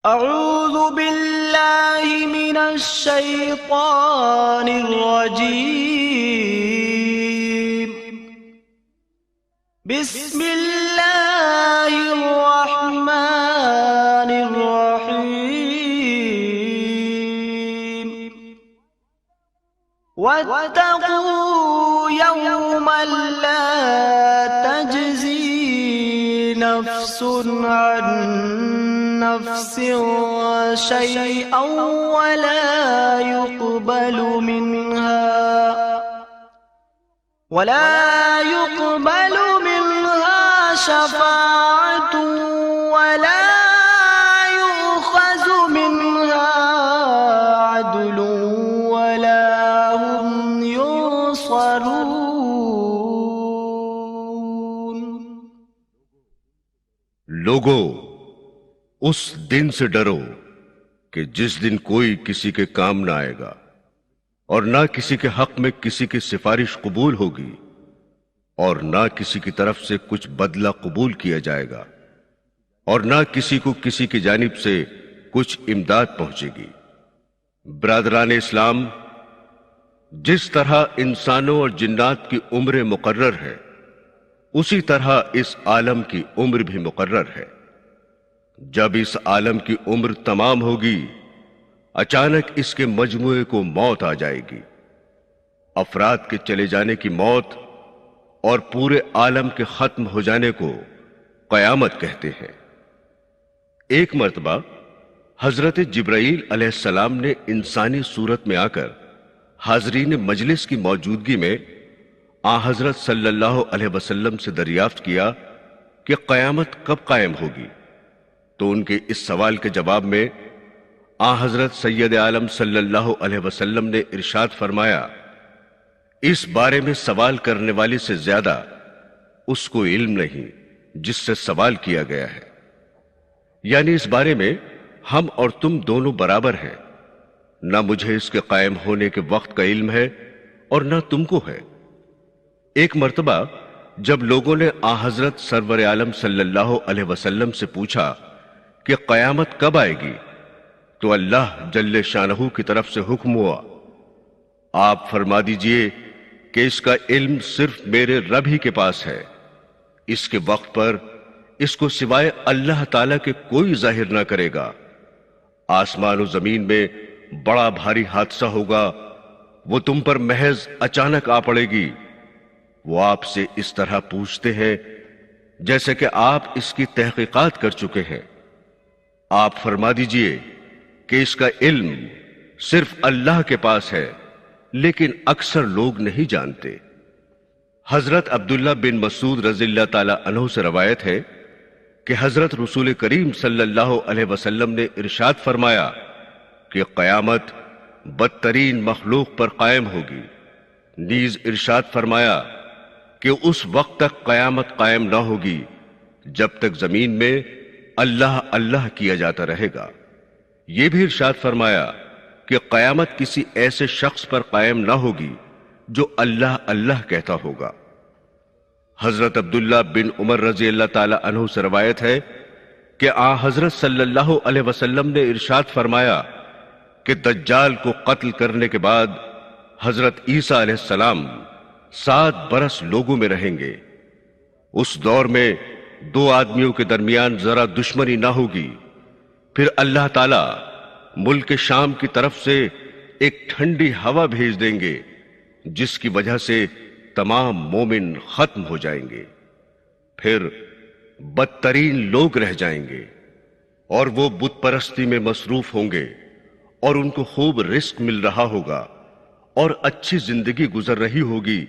اعوذ باللہ من الشیطان الرجیم بسم اللہ الرحمن الرحیم واتقوا یوما لا تجزی نفس عن نفس شيئا ولا يقبل منها شفاعة ولا يؤخذ منها عدل ولا هم ينصرون۔ لوگو، اس دن سے ڈرو کہ جس دن کوئی کسی کے کام نہ آئے گا اور نہ کسی کے حق میں کسی کی سفارش قبول ہوگی اور نہ کسی کی طرف سے کچھ بدلہ قبول کیا جائے گا اور نہ کسی کو کسی کی جانب سے کچھ امداد پہنچے گی۔ برادران اسلام، جس طرح انسانوں اور جنات کی عمر مقرر ہے اسی طرح اس عالم کی عمر بھی مقرر ہے۔ جب اس عالم کی عمر تمام ہوگی اچانک اس کے مجموعے کو موت آ جائے گی۔ افراد کے چلے جانے کی موت اور پورے عالم کے ختم ہو جانے کو قیامت کہتے ہیں۔ ایک مرتبہ حضرت جبرائیل علیہ السلام نے انسانی صورت میں آ کر حاضرین مجلس کی موجودگی میں آن حضرت صلی اللہ علیہ وسلم سے دریافت کیا کہ قیامت کب قائم ہوگی؟ تو ان کے اس سوال کے جواب میں آن حضرت سید عالم صلی اللہ علیہ وسلم نے ارشاد فرمایا، اس بارے میں سوال کرنے والے سے زیادہ اس کو علم نہیں جس سے سوال کیا گیا ہے، یعنی اس بارے میں ہم اور تم دونوں برابر ہیں، نہ مجھے اس کے قائم ہونے کے وقت کا علم ہے اور نہ تم کو ہے۔ ایک مرتبہ جب لوگوں نے آن حضرت سرور عالم صلی اللہ علیہ وسلم سے پوچھا کہ قیامت کب آئے گی، تو اللہ جل شانہ کی طرف سے حکم ہوا، آپ فرما دیجئے کہ اس کا علم صرف میرے رب ہی کے پاس ہے، اس کے وقت پر اس کو سوائے اللہ تعالیٰ کے کوئی ظاہر نہ کرے گا۔ آسمان و زمین میں بڑا بھاری حادثہ ہوگا، وہ تم پر محض اچانک آ پڑے گی۔ وہ آپ سے اس طرح پوچھتے ہیں جیسے کہ آپ اس کی تحقیقات کر چکے ہیں۔ آپ فرما دیجئے کہ اس کا علم صرف اللہ کے پاس ہے، لیکن اکثر لوگ نہیں جانتے۔ حضرت عبداللہ بن مسعود رضی اللہ تعالی عنہ سے روایت ہے کہ حضرت رسول کریم صلی اللہ علیہ وسلم نے ارشاد فرمایا کہ قیامت بدترین مخلوق پر قائم ہوگی۔ نیز ارشاد فرمایا کہ اس وقت تک قیامت قائم نہ ہوگی جب تک زمین میں اللہ اللہ کیا جاتا رہے گا۔ یہ بھی ارشاد فرمایا کہ قیامت کسی ایسے شخص پر قائم نہ ہوگی جو اللہ اللہ کہتا ہوگا۔ حضرت عبداللہ بن عمر رضی اللہ تعالی عنہ سے روایت ہے کہ آن حضرت صلی اللہ علیہ وسلم نے ارشاد فرمایا کہ دجال کو قتل کرنے کے بعد حضرت عیسیٰ علیہ السلام 7 برس لوگوں میں رہیں گے۔ اس دور میں 2 آدمیوں کے درمیان ذرا دشمنی نہ ہوگی، پھر اللہ تعالیٰ ملک شام کی طرف سے ایک ٹھنڈی ہوا بھیج دیں گے جس کی وجہ سے تمام مومن ختم ہو جائیں گے، پھر بدترین لوگ رہ جائیں گے اور وہ بت پرستی میں مصروف ہوں گے اور ان کو خوب رزق مل رہا ہوگا اور اچھی زندگی گزر رہی ہوگی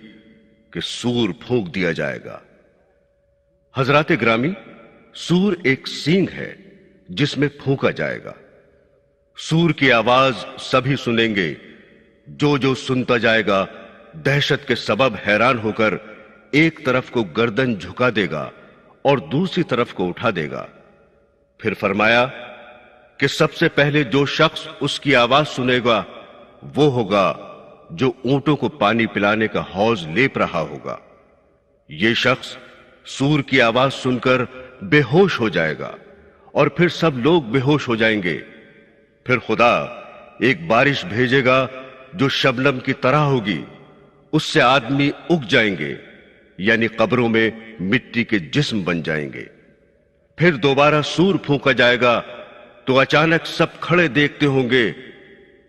کہ سور پھونک دیا جائے گا۔ حضرات گرامی، سور ایک سینگ ہے جس میں پھونکا جائے گا۔ سور کی آواز سبھی سنیں گے، جو سنتا جائے گا دہشت کے سبب حیران ہو کر ایک طرف کو گردن جھکا دے گا اور دوسری طرف کو اٹھا دے گا۔ پھر فرمایا کہ سب سے پہلے جو شخص اس کی آواز سنے گا وہ ہوگا جو اونٹوں کو پانی پلانے کا حوض لیپ رہا ہوگا۔ یہ شخص سور کی آواز سن کر بے ہوش ہو جائے گا اور پھر سب لوگ بے ہوش ہو جائیں گے۔ پھر خدا ایک بارش بھیجے گا جو شبنم کی طرح ہوگی، اس سے آدمی اگ جائیں گے، یعنی قبروں میں مٹی کے جسم بن جائیں گے۔ پھر دوبارہ سور پھونکا جائے گا تو اچانک سب کھڑے دیکھتے ہوں گے۔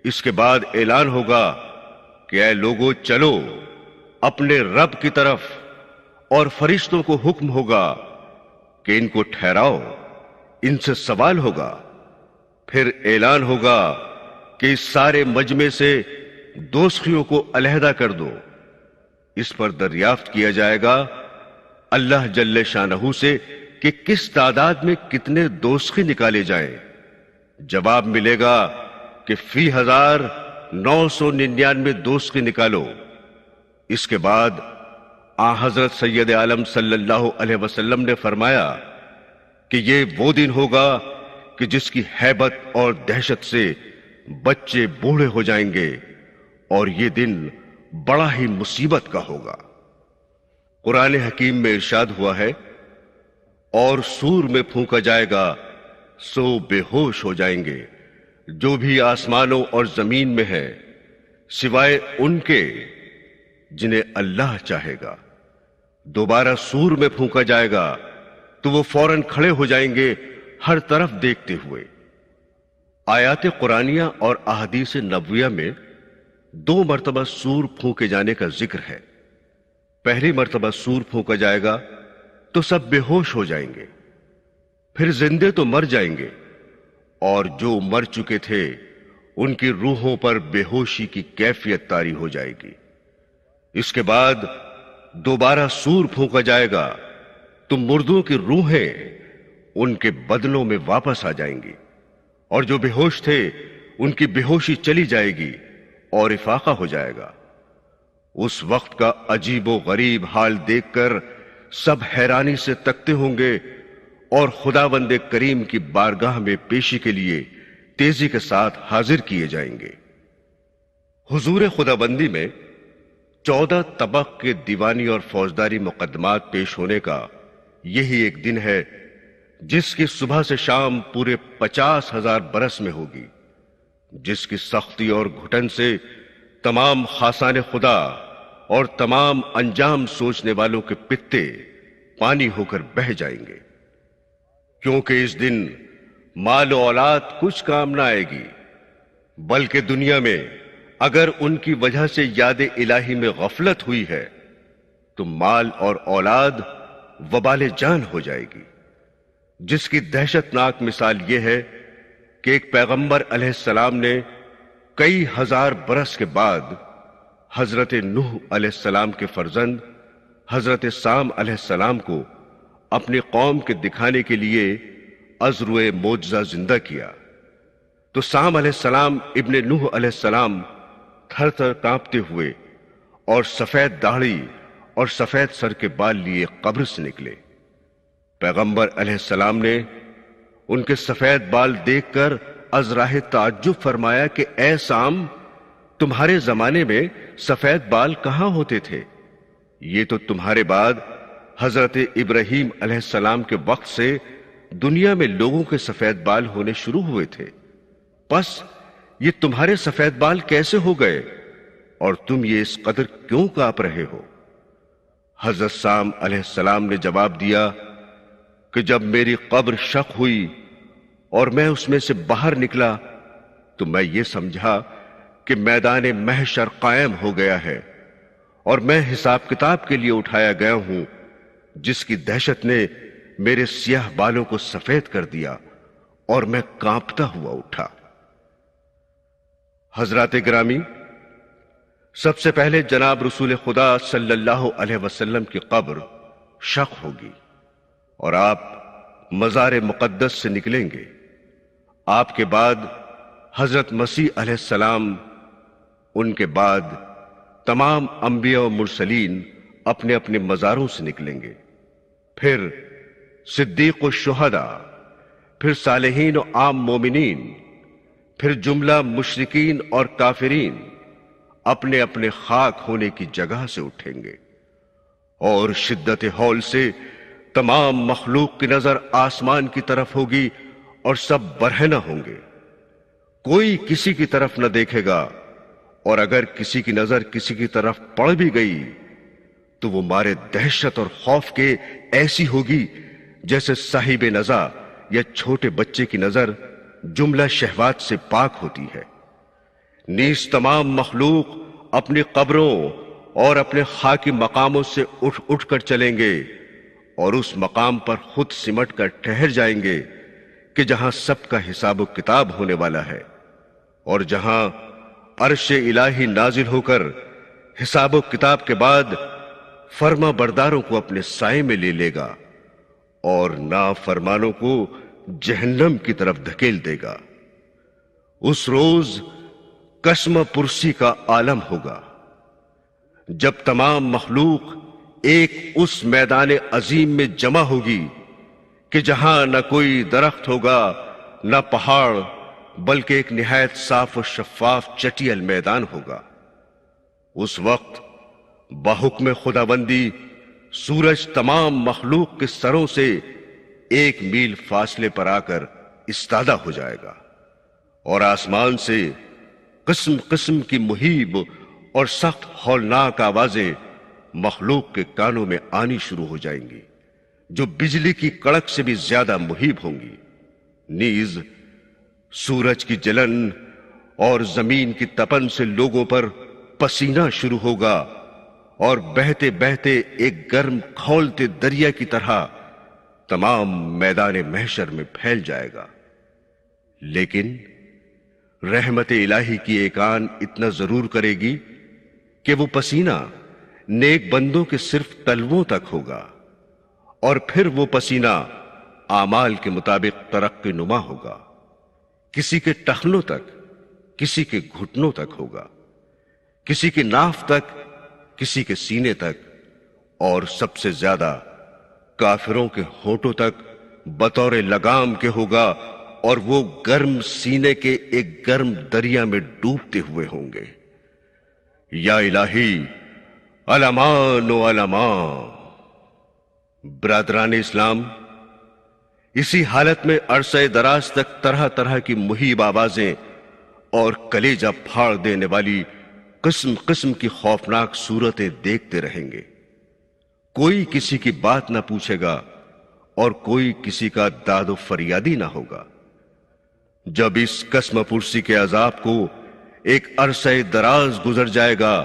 اس کے بعد اعلان ہوگا کہ اے لوگو چلو اپنے رب کی طرف، اور فرشتوں کو حکم ہوگا کہ ان کو ٹھہراؤ، ان سے سوال ہوگا۔ پھر اعلان ہوگا کہ اس سارے مجمع سے دوزخیوں کو علیحدہ کر دو۔ اس پر دریافت کیا جائے گا اللہ جل شانہ سے کہ کس تعداد میں کتنے دوزخی نکالے جائیں۔ جواب ملے گا کہ فی 1999 دوزخی نکالو۔ اس کے بعد حضرت سید عالم صلی اللہ علیہ وسلم نے فرمایا کہ یہ وہ دن ہوگا کہ جس کی ہیبت اور دہشت سے بچے بوڑھے ہو جائیں گے، اور یہ دن بڑا ہی مصیبت کا ہوگا۔ قرآن حکیم میں ارشاد ہوا ہے، اور سور میں پھونکا جائے گا سو بے ہوش ہو جائیں گے جو بھی آسمانوں اور زمین میں ہے، سوائے ان کے جنہیں اللہ چاہے گا۔ دوبارہ سور میں پھونکا جائے گا تو وہ فوراً کھڑے ہو جائیں گے ہر طرف دیکھتے ہوئے۔ آیات قرآنیہ اور احادیث نبویہ میں 2 مرتبہ سور پھونکے جانے کا ذکر ہے۔ پہلی مرتبہ سور پھونکا جائے گا تو سب بے ہوش ہو جائیں گے، پھر زندے تو مر جائیں گے، اور جو مر چکے تھے ان کی روحوں پر بے ہوشی کی کیفیت طاری ہو جائے گی۔ اس کے بعد دوبارہ سور پھونکا جائے گا تو مردوں کی روحیں ان کے بدنوں میں واپس آ جائیں گی، اور جو بے ہوش تھے ان کی بے ہوشی چلی جائے گی اور افاقہ ہو جائے گا۔ اس وقت کا عجیب و غریب حال دیکھ کر سب حیرانی سے تکتے ہوں گے، اور خداوند کریم کی بارگاہ میں پیشی کے لیے تیزی کے ساتھ حاضر کیے جائیں گے۔ حضور خداوندی میں 14 طبق کے دیوانی اور فوجداری مقدمات پیش ہونے کا یہی ایک دن ہے جس کی صبح سے شام پورے 50,000 برس میں ہوگی، جس کی سختی اور گھٹن سے تمام خاصان خدا اور تمام انجام سوچنے والوں کے پتے پانی ہو کر بہہ جائیں گے، کیونکہ اس دن مال و اولاد کچھ کام نہ آئے گی، بلکہ دنیا میں اگر ان کی وجہ سے یاد الہی میں غفلت ہوئی ہے تو مال اور اولاد وبال جان ہو جائے گی، جس کی دہشت ناک مثال یہ ہے کہ ایک پیغمبر علیہ السلام نے کئی ہزار برس کے بعد حضرت نوح علیہ السلام کے فرزند حضرت سام علیہ السلام کو اپنی قوم کے دکھانے کے لیے ازروئے معجزہ زندہ کیا، تو سام علیہ السلام ابن نوح علیہ السلام تھر تھر کانپتے ہوئے اور سفید داڑھی اور سفید سر کے بال لیے قبر سے نکلے۔ پیغمبر علیہ السلام نے ان کے سفید بال دیکھ کر از راہ تعجب فرمایا کہ اے سام، تمہارے زمانے میں سفید بال کہاں ہوتے تھے؟ یہ تو تمہارے بعد حضرت ابراہیم علیہ السلام کے وقت سے دنیا میں لوگوں کے سفید بال ہونے شروع ہوئے تھے، پس یہ تمہارے سفید بال کیسے ہو گئے، اور تم یہ اس قدر کیوں کانپ رہے ہو؟ حضرت سام علیہ السلام نے جواب دیا کہ جب میری قبر شق ہوئی اور میں اس میں سے باہر نکلا تو میں یہ سمجھا کہ میدان محشر قائم ہو گیا ہے، اور میں حساب کتاب کے لیے اٹھایا گیا ہوں، جس کی دہشت نے میرے سیاہ بالوں کو سفید کر دیا اور میں کانپتا ہوا اٹھا۔ حضرات گرامی، سب سے پہلے جناب رسول خدا صلی اللہ علیہ وسلم کی قبر شق ہوگی اور آپ مزار مقدس سے نکلیں گے۔ آپ کے بعد حضرت مسیح علیہ السلام، ان کے بعد تمام انبیاء و مرسلین اپنے اپنے مزاروں سے نکلیں گے، پھر صدیق و شہداء، پھر صالحین و عام مومنین، پھر جملہ مشرکین اور کافرین اپنے اپنے خاک ہونے کی جگہ سے اٹھیں گے، اور شدت ہول سے تمام مخلوق کی نظر آسمان کی طرف ہوگی اور سب برہنہ ہوں گے، کوئی کسی کی طرف نہ دیکھے گا، اور اگر کسی کی نظر کسی کی طرف پڑ بھی گئی تو وہ مارے دہشت اور خوف کے ایسی ہوگی جیسے صاحب نزع یا چھوٹے بچے کی نظر جملہ شہوات سے پاک ہوتی ہے۔ نیز تمام مخلوق اپنی قبروں اور اپنے خاکی مقاموں سے اٹھ اٹھ کر چلیں گے اور اس مقام پر خود سمٹ کر ٹھہر جائیں گے کہ جہاں سب کا حساب و کتاب ہونے والا ہے، اور جہاں عرش الہی نازل ہو کر حساب و کتاب کے بعد فرما برداروں کو اپنے سائے میں لے لے گا اور نافرمانوں کو جہنم کی طرف دھکیل دے گا۔ اس روز قسم پرسی کا عالم ہوگا جب تمام مخلوق ایک اس میدان عظیم میں جمع ہوگی کہ جہاں نہ کوئی درخت ہوگا نہ پہاڑ، بلکہ ایک نہایت صاف و شفاف چٹیل میدان ہوگا۔ اس وقت بحکم خداوندی سورج تمام مخلوق کے سروں سے 1 میل فاصلے پر آ کر استادہ ہو جائے گا، اور آسمان سے قسم قسم کی مہیب اور سخت ہولناک آوازیں مخلوق کے کانوں میں آنی شروع ہو جائیں گی، جو بجلی کی کڑک سے بھی زیادہ مہیب ہوں گی۔ نیز سورج کی جلن اور زمین کی تپن سے لوگوں پر پسینہ شروع ہوگا، اور بہتے بہتے ایک گرم کھولتے دریا کی طرح تمام میدان محشر میں پھیل جائے گا۔ لیکن رحمت الہی کی ایک آن اتنا ضرور کرے گی کہ وہ پسینہ نیک بندوں کے صرف تلووں تک ہوگا، اور پھر وہ پسینہ اعمال کے مطابق ترقی نما ہوگا، کسی کے ٹخنوں تک، کسی کے گھٹنوں تک ہوگا، کسی کے ناف تک، کسی کے سینے تک، اور سب سے زیادہ کافروں کے ہونٹوں تک بطور لگام کے ہوگا، اور وہ گرم سینے کے ایک گرم دریا میں ڈوبتے ہوئے ہوں گے۔ یا الہی الامان و الامان۔ برادران اسلام، اسی حالت میں عرصہ دراز تک طرح طرح کی مہیب آوازیں اور کلیجہ پھاڑ دینے والی قسم قسم کی خوفناک صورتیں دیکھتے رہیں گے۔ کوئی کسی کی بات نہ پوچھے گا اور کوئی کسی کا داد و فریادی نہ ہوگا۔ جب اس قسم پرسی کے عذاب کو ایک عرصہ دراز گزر جائے گا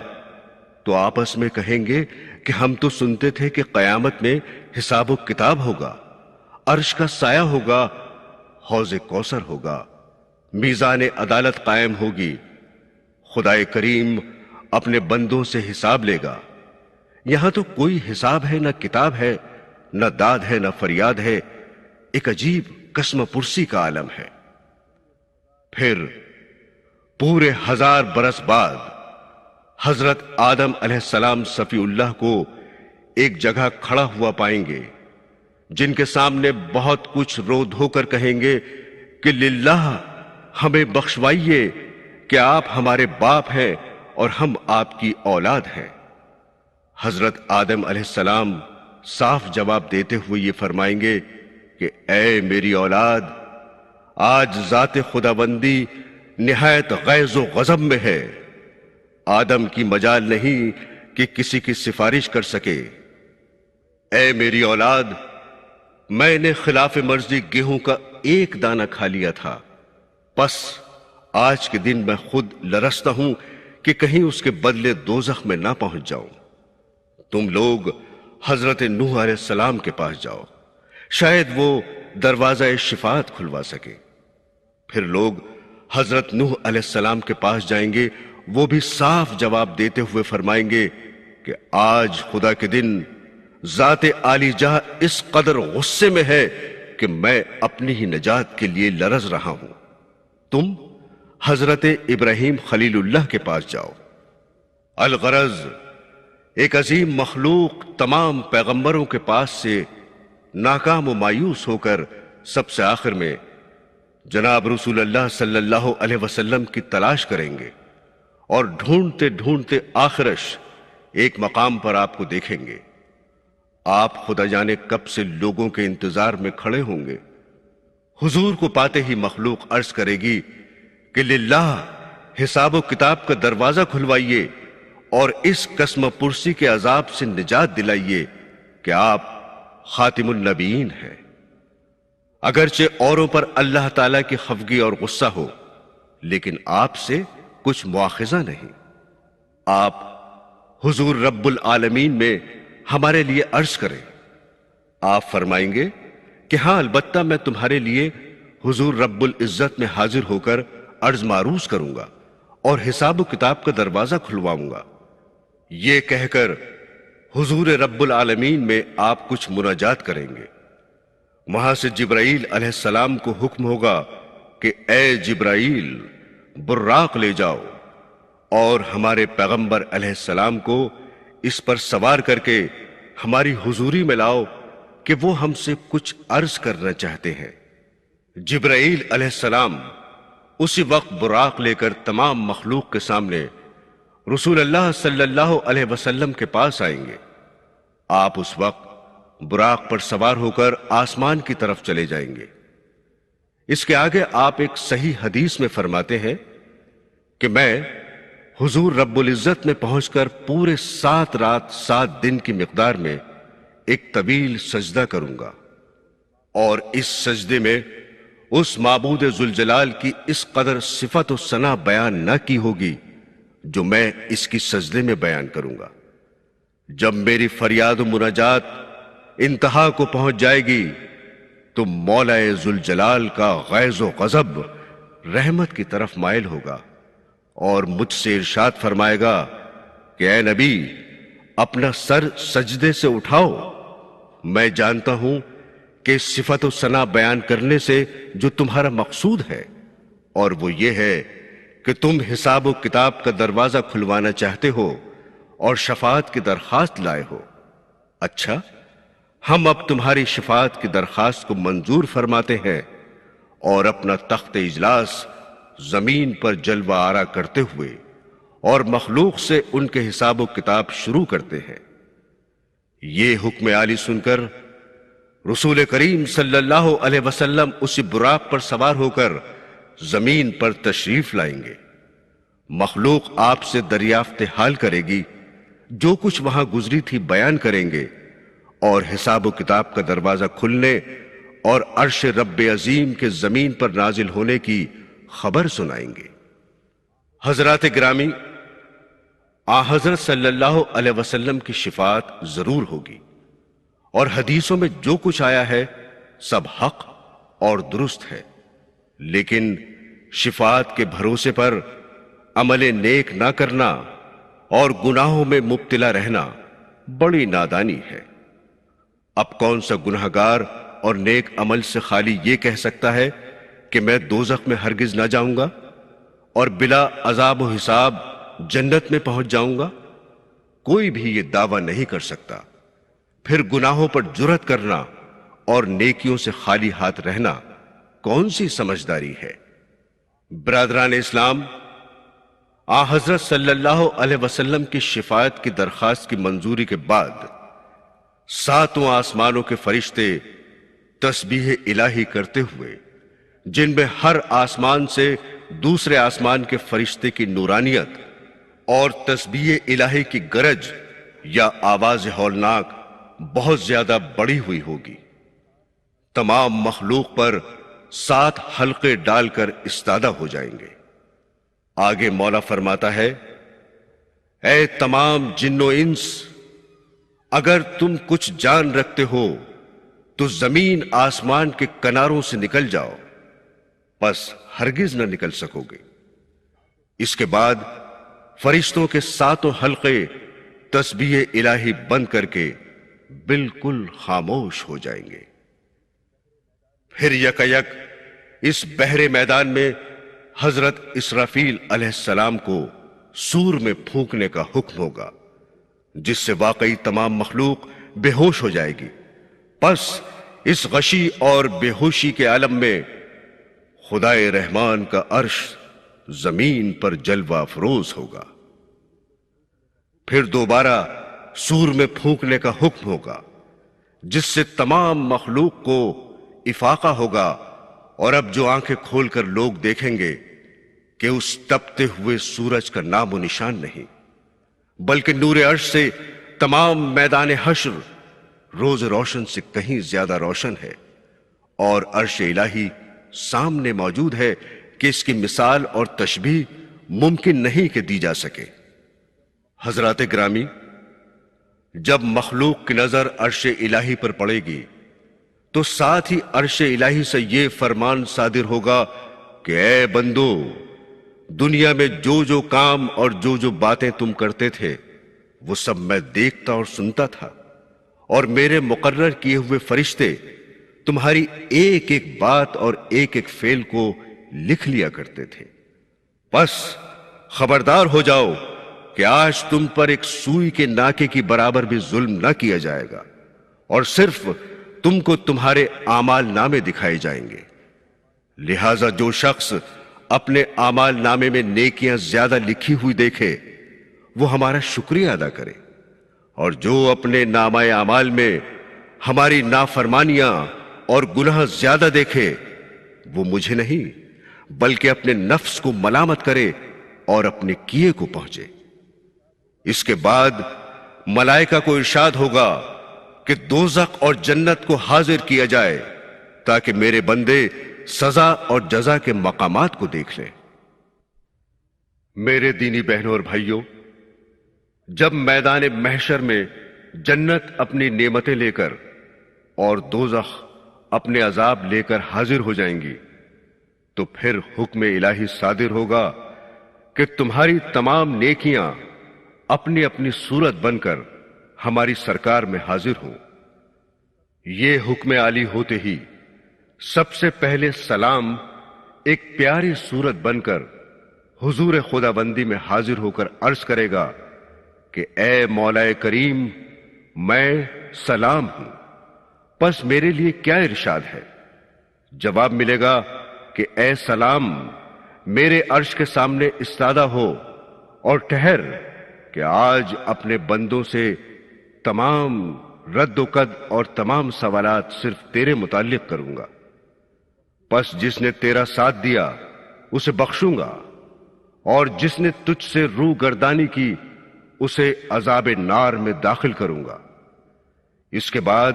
تو آپس میں کہیں گے کہ ہم تو سنتے تھے کہ قیامت میں حساب و کتاب ہوگا، عرش کا سایہ ہوگا، حوض کوثر ہوگا، میزان عدالت قائم ہوگی، خدائے کریم اپنے بندوں سے حساب لے گا۔ یہاں تو کوئی حساب ہے، نہ کتاب ہے، نہ داد ہے، نہ فریاد ہے، ایک عجیب قسم پرسی کا عالم ہے۔ پھر پورے 1000 برس بعد حضرت آدم علیہ السلام صفی اللہ کو ایک جگہ کھڑا ہوا پائیں گے، جن کے سامنے بہت کچھ رو دھو کر کہیں گے کہ للہ ہمیں بخشوائیے کہ آپ ہمارے باپ ہیں اور ہم آپ کی اولاد ہیں۔ حضرت آدم علیہ السلام صاف جواب دیتے ہوئے یہ فرمائیں گے کہ اے میری اولاد، آج ذات خداوندی نہایت غیظ و غضب میں ہے، آدم کی مجال نہیں کہ کسی کی سفارش کر سکے۔ اے میری اولاد، میں نے خلاف مرضی گیہوں کا ایک دانہ کھا لیا تھا، پس آج کے دن میں خود لرزتا ہوں کہ کہیں اس کے بدلے دوزخ میں نہ پہنچ جاؤں۔ تم لوگ حضرت نوح علیہ السلام کے پاس جاؤ، شاید وہ دروازہ شفاعت کھلوا سکے۔ پھر لوگ حضرت نوح علیہ السلام کے پاس جائیں گے، وہ بھی صاف جواب دیتے ہوئے فرمائیں گے کہ آج خدا کے دن ذات عالی جاہ اس قدر غصے میں ہے کہ میں اپنی ہی نجات کے لیے لرز رہا ہوں۔ تم حضرت ابراہیم خلیل اللہ کے پاس جاؤ۔ الغرض ایک عظیم مخلوق تمام پیغمبروں کے پاس سے ناکام و مایوس ہو کر سب سے آخر میں جناب رسول اللہ صلی اللہ علیہ وسلم کی تلاش کریں گے، اور ڈھونڈتے ڈھونڈتے آخرش ایک مقام پر آپ کو دیکھیں گے۔ آپ خدا جانے کب سے لوگوں کے انتظار میں کھڑے ہوں گے۔ حضور کو پاتے ہی مخلوق عرض کرے گی کہ للہ حساب و کتاب کا دروازہ کھلوائیے اور اس قسم پرسی کے عذاب سے نجات دلائیے کہ آپ خاتم النبیین ہیں۔ اگرچہ اوروں پر اللہ تعالیٰ کی خفگی اور غصہ ہو، لیکن آپ سے کچھ مواخذہ نہیں۔ آپ حضور رب العالمین میں ہمارے لیے عرض کریں۔ آپ فرمائیں گے کہ ہاں البتہ میں تمہارے لیے حضور رب العزت میں حاضر ہو کر عرض معروض کروں گا اور حساب و کتاب کا دروازہ کھلواؤں گا۔ یہ کہہ کر حضور رب العالمین میں آپ کچھ مناجات کریں گے۔ وہاں سے جبرائیل علیہ السلام کو حکم ہوگا کہ اے جبرائیل براق لے جاؤ اور ہمارے پیغمبر علیہ السلام کو اس پر سوار کر کے ہماری حضوری میں لاؤ کہ وہ ہم سے کچھ عرض کرنا چاہتے ہیں۔ جبرائیل علیہ السلام اسی وقت براق لے کر تمام مخلوق کے سامنے رسول اللہ صلی اللہ علیہ وسلم کے پاس آئیں گے۔ آپ اس وقت براق پر سوار ہو کر آسمان کی طرف چلے جائیں گے۔ اس کے آگے آپ ایک صحیح حدیث میں فرماتے ہیں کہ میں حضور رب العزت میں پہنچ کر پورے 7 رات 7 دن کی مقدار میں ایک طویل سجدہ کروں گا، اور اس سجدے میں اس معبود ذوالجلال کی اس قدر صفت و ثنا بیان نہ کی ہوگی جو میں اس کی سجدے میں بیان کروں گا۔ جب میری فریاد و مناجات انتہا کو پہنچ جائے گی تو مولا ذوالجلال کا غیظ و غضب رحمت کی طرف مائل ہوگا اور مجھ سے ارشاد فرمائے گا کہ اے نبی اپنا سر سجدے سے اٹھاؤ، میں جانتا ہوں کہ صفت و ثنا بیان کرنے سے جو تمہارا مقصود ہے، اور وہ یہ ہے کہ تم حساب و کتاب کا دروازہ کھلوانا چاہتے ہو اور شفاعت کی درخواست لائے ہو۔ اچھا، ہم اب تمہاری شفاعت کی درخواست کو منظور فرماتے ہیں اور اپنا تخت اجلاس زمین پر جلوہ آرا کرتے ہوئے اور مخلوق سے ان کے حساب و کتاب شروع کرتے ہیں۔ یہ حکم عالی سن کر رسول کریم صلی اللہ علیہ وسلم اسی براق پر سوار ہو کر زمین پر تشریف لائیں گے۔ مخلوق آپ سے دریافت حال کرے گی، جو کچھ وہاں گزری تھی بیان کریں گے، اور حساب و کتاب کا دروازہ کھلنے اور عرش رب عظیم کے زمین پر نازل ہونے کی خبر سنائیں گے۔ حضرات گرامی، حضرت صلی اللہ علیہ وسلم کی شفاعت ضرور ہوگی، اور حدیثوں میں جو کچھ آیا ہے سب حق اور درست ہے، لیکن شفاعت کے بھروسے پر عمل نیک نہ کرنا اور گناہوں میں مبتلا رہنا بڑی نادانی ہے۔ اب کون سا گنہگار اور نیک عمل سے خالی یہ کہہ سکتا ہے کہ میں دوزخ میں ہرگز نہ جاؤں گا اور بلا عذاب و حساب جنت میں پہنچ جاؤں گا؟ کوئی بھی یہ دعویٰ نہیں کر سکتا۔ پھر گناہوں پر جرأت کرنا اور نیکیوں سے خالی ہاتھ رہنا کون سی سمجھداری ہے؟ برادران اسلام، حضرت صلی اللہ علیہ وسلم کی شفاعت کی درخواست کی منظوری کے بعد 7 آسمانوں کے فرشتے تسبیح الہی کرتے ہوئے، جن میں ہر آسمان سے دوسرے آسمان کے فرشتے کی نورانیت اور تسبیح الہی کی گرج یا آواز ہولناک بہت زیادہ بڑی ہوئی ہوگی، تمام مخلوق پر 7 حلقے ڈال کر استادہ ہو جائیں گے۔ آگے مولا فرماتا ہے، اے تمام جن و انس، اگر تم کچھ جان رکھتے ہو تو زمین آسمان کے کناروں سے نکل جاؤ، پس ہرگز نہ نکل سکو گے۔ اس کے بعد فرشتوں کے 7 حلقے تسبیح الہی بند کر کے بالکل خاموش ہو جائیں گے۔ پھر یکایک اس بحر میدان میں حضرت اسرافیل علیہ السلام کو سور میں پھونکنے کا حکم ہوگا، جس سے واقعی تمام مخلوق بے ہوش ہو جائے گی۔ پس اس غشی اور بے ہوشی کے عالم میں خدائے رحمان کا عرش زمین پر جلوہ افروز ہوگا۔ پھر دوبارہ سور میں پھونکنے کا حکم ہوگا، جس سے تمام مخلوق کو افاقہ ہوگا اور اب جو آنکھیں کھول کر لوگ دیکھیں گے کہ اس تپتے ہوئے سورج کا نام و نشان نہیں، بلکہ نور عرش سے تمام میدان حشر روز روشن سے کہیں زیادہ روشن ہے، اور عرش الہی سامنے موجود ہے کہ اس کی مثال اور تشبیہ ممکن نہیں کہ دی جا سکے۔ حضرات گرامی، جب مخلوق کی نظر عرش الہی پر پڑے گی تو ساتھ ہی عرش الہی سے یہ فرمان صادر ہوگا کہ اے بندو، دنیا میں جو جو کام اور جو جو باتیں تم کرتے تھے وہ سب میں دیکھتا اور سنتا تھا، اور میرے مقرر کیے ہوئے فرشتے تمہاری ایک ایک بات اور ایک ایک فعل کو لکھ لیا کرتے تھے۔ بس خبردار ہو جاؤ کہ آج تم پر ایک سوئی کے ناکے کی برابر بھی ظلم نہ کیا جائے گا، اور صرف تم کو تمہارے اعمال نامے دکھائے جائیں گے۔ لہذا جو شخص اپنے اعمال نامے میں نیکیاں زیادہ لکھی ہوئی دیکھے وہ ہمارا شکریہ ادا کرے، اور جو اپنے نامہ اعمال میں ہماری نافرمانیاں اور گناہ زیادہ دیکھے وہ مجھے نہیں بلکہ اپنے نفس کو ملامت کرے اور اپنے کیے کو پہنچے۔ اس کے بعد ملائکہ کو ارشاد ہوگا کہ دوزخ اور جنت کو حاضر کیا جائے تاکہ میرے بندے سزا اور جزا کے مقامات کو دیکھ لیں۔ میرے دینی بہنوں اور بھائیوں، جب میدان محشر میں جنت اپنی نعمتیں لے کر اور دوزخ اپنے عذاب لے کر حاضر ہو جائیں گی تو پھر حکم الہی صادر ہوگا کہ تمہاری تمام نیکیاں اپنی اپنی صورت بن کر ہماری سرکار میں حاضر ہوں۔ یہ حکم عالی ہوتے ہی سب سے پہلے سلام ایک پیاری صورت بن کر حضور خدا بندی میں حاضر ہو کر عرض کرے گا کہ اے مولا کریم، میں سلام ہوں، پس میرے لیے کیا ارشاد ہے؟ جواب ملے گا کہ اے سلام، میرے عرش کے سامنے استادہ ہو اور ٹھہر کہ آج اپنے بندوں سے تمام رد و قد اور تمام سوالات صرف تیرے متعلق کروں گا۔ پس جس نے تیرا ساتھ دیا اسے بخشوں گا، اور جس نے تجھ سے روح گردانی کی اسے عذاب نار میں داخل کروں گا۔ اس کے بعد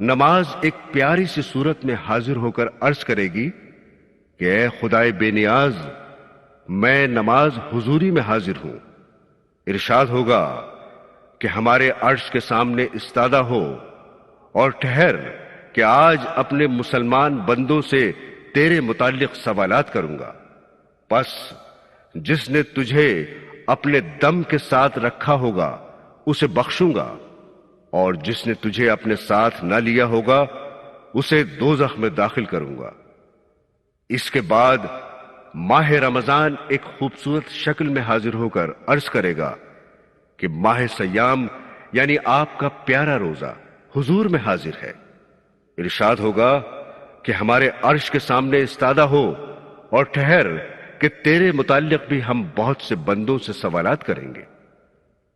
نماز ایک پیاری سی صورت میں حاضر ہو کر عرض کرے گی کہ اے خدائے بے نیاز، میں نماز حضوری میں حاضر ہوں۔ ارشاد ہوگا کہ ہمارے عرش کے سامنے استادہ ہو اور ٹھہر کہ آج اپنے مسلمان بندوں سے تیرے متعلق سوالات کروں گا۔ پس جس نے تجھے اپنے دم کے ساتھ رکھا ہوگا اسے بخشوں گا، اور جس نے تجھے اپنے ساتھ نہ لیا ہوگا اسے دوزخ میں داخل کروں گا۔ اس کے بعد ماہ رمضان ایک خوبصورت شکل میں حاضر ہو کر عرض کرے گا کہ ماہ سیام یعنی آپ کا پیارا روزہ حضور میں حاضر ہے۔ ارشاد ہوگا کہ ہمارے عرش کے سامنے استادہ ہو اور ٹھہر کہ تیرے متعلق بھی ہم بہت سے بندوں سے سوالات کریں گے۔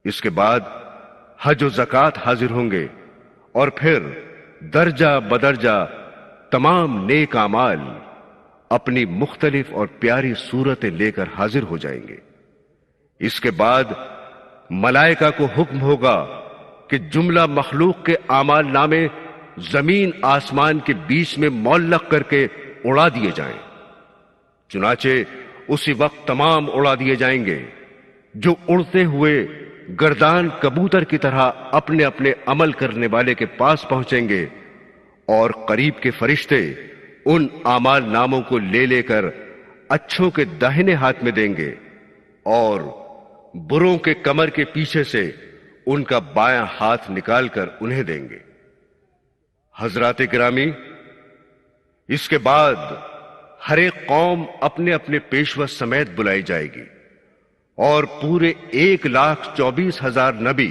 اس کے بعد حج و زکوٰۃ حاضر ہوں گے، اور پھر درجہ بدرجہ تمام نیک اعمال اپنی مختلف اور پیاری صورتیں لے کر حاضر ہو جائیں گے۔ اس کے بعد ملائکہ کو حکم ہوگا کہ جملہ مخلوق کے اعمال نامے زمین آسمان کے بیچ میں معلق کر کے اڑا دیے جائیں۔ چنانچہ اسی وقت تمام اڑا دیے جائیں گے، جو اڑتے ہوئے گردان کبوتر کی طرح اپنے اپنے عمل کرنے والے کے پاس پہنچیں گے، اور قریب کے فرشتے ان اعمال ناموں کو لے لے کر اچھوں کے داہنے ہاتھ میں دیں گے، اور بروں کے کمر کے پیچھے سے ان کا بایاں ہاتھ نکال کر انہیں دیں گے۔ حضرات گرامی، اس کے بعد ہر ایک قوم اپنے اپنے پیشوا سمیت بلائی جائے گی، اور پورے 1,24,000 نبی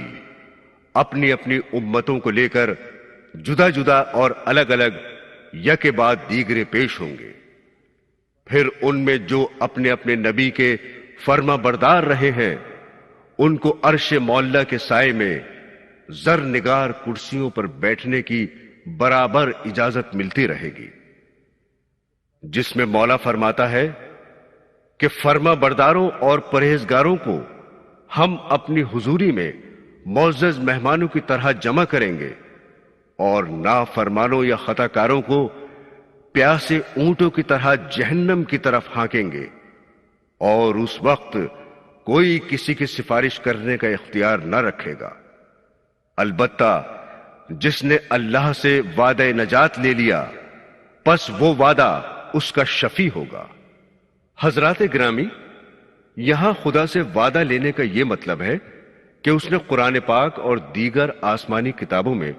اپنی اپنی امتوں کو لے کر جدا جدا اور الگ الگ یکے بعد دیگرے پیش ہوں گے۔ پھر ان میں جو اپنے اپنے نبی کے فرما بردار رہے ہیں ان کو عرش مولا کے سائے میں زر نگار کرسیوں پر بیٹھنے کی برابر اجازت ملتی رہے گی۔ جس میں مولا فرماتا ہے کہ فرما برداروں اور پرہیزگاروں کو ہم اپنی حضوری میں معزز مہمانوں کی طرح جمع کریں گے اور نافرمانوں یا خطا کاروں کو پیاسے اونٹوں کی طرح جہنم کی طرف ہانکیں گے، اور اس وقت کوئی کسی کی سفارش کرنے کا اختیار نہ رکھے گا، البتہ جس نے اللہ سے وعدہ نجات لے لیا پس وہ وعدہ اس کا شفیع ہوگا۔ حضرات گرامی، یہاں خدا سے وعدہ لینے کا یہ مطلب ہے کہ اس نے قرآن پاک اور دیگر آسمانی کتابوں میں